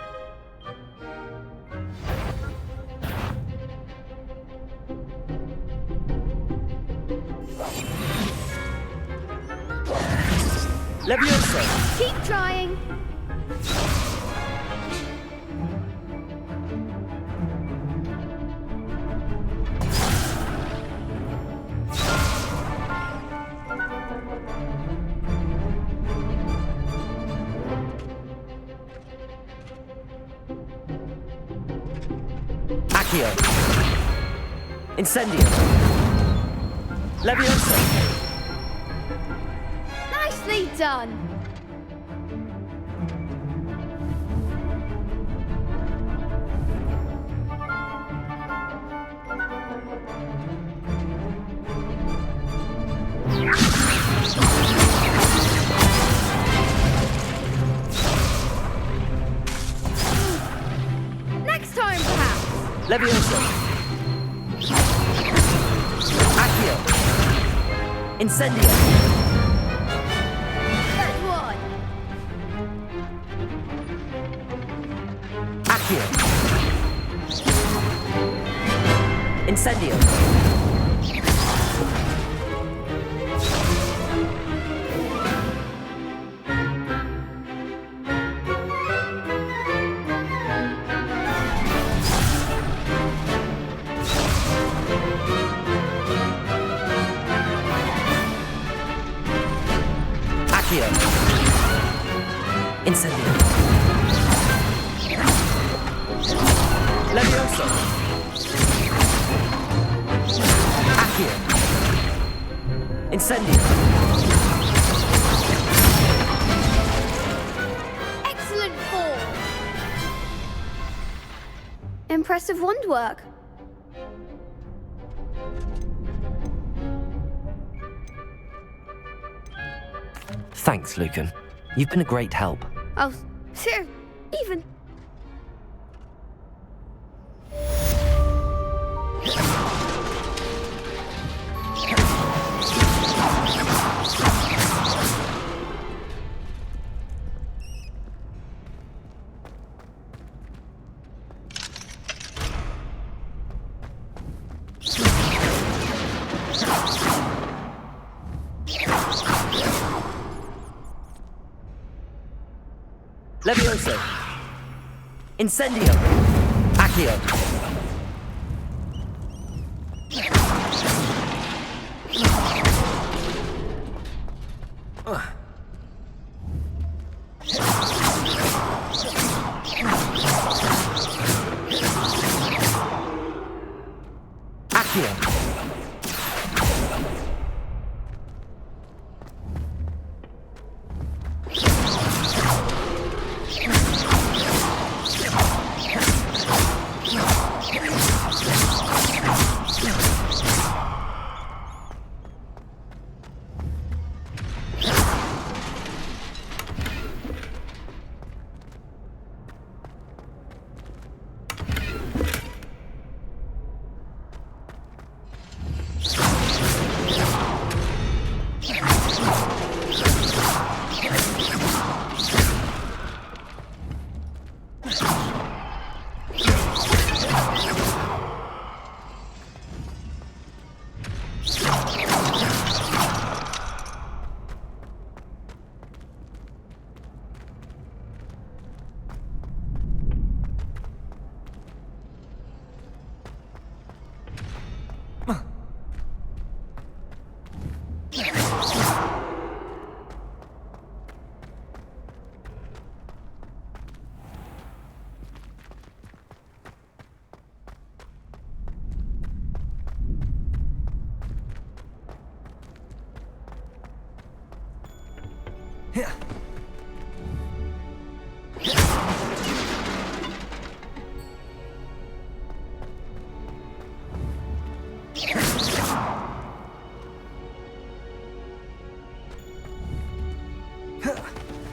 Levioso! Keep trying. Accio! Incendio! Levioso! Nicely done. Next time, perhaps. Levioso! Accio! Incendio! Good one. Accio! Incendio! Accio! Incendio! Levioso! Accio! Incendio! Excellent form. Impressive wand work. Thanks, Lucan. You've been a great help. Oh, sure. Even... Levioso! Incendio! Accio!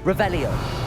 Revelio.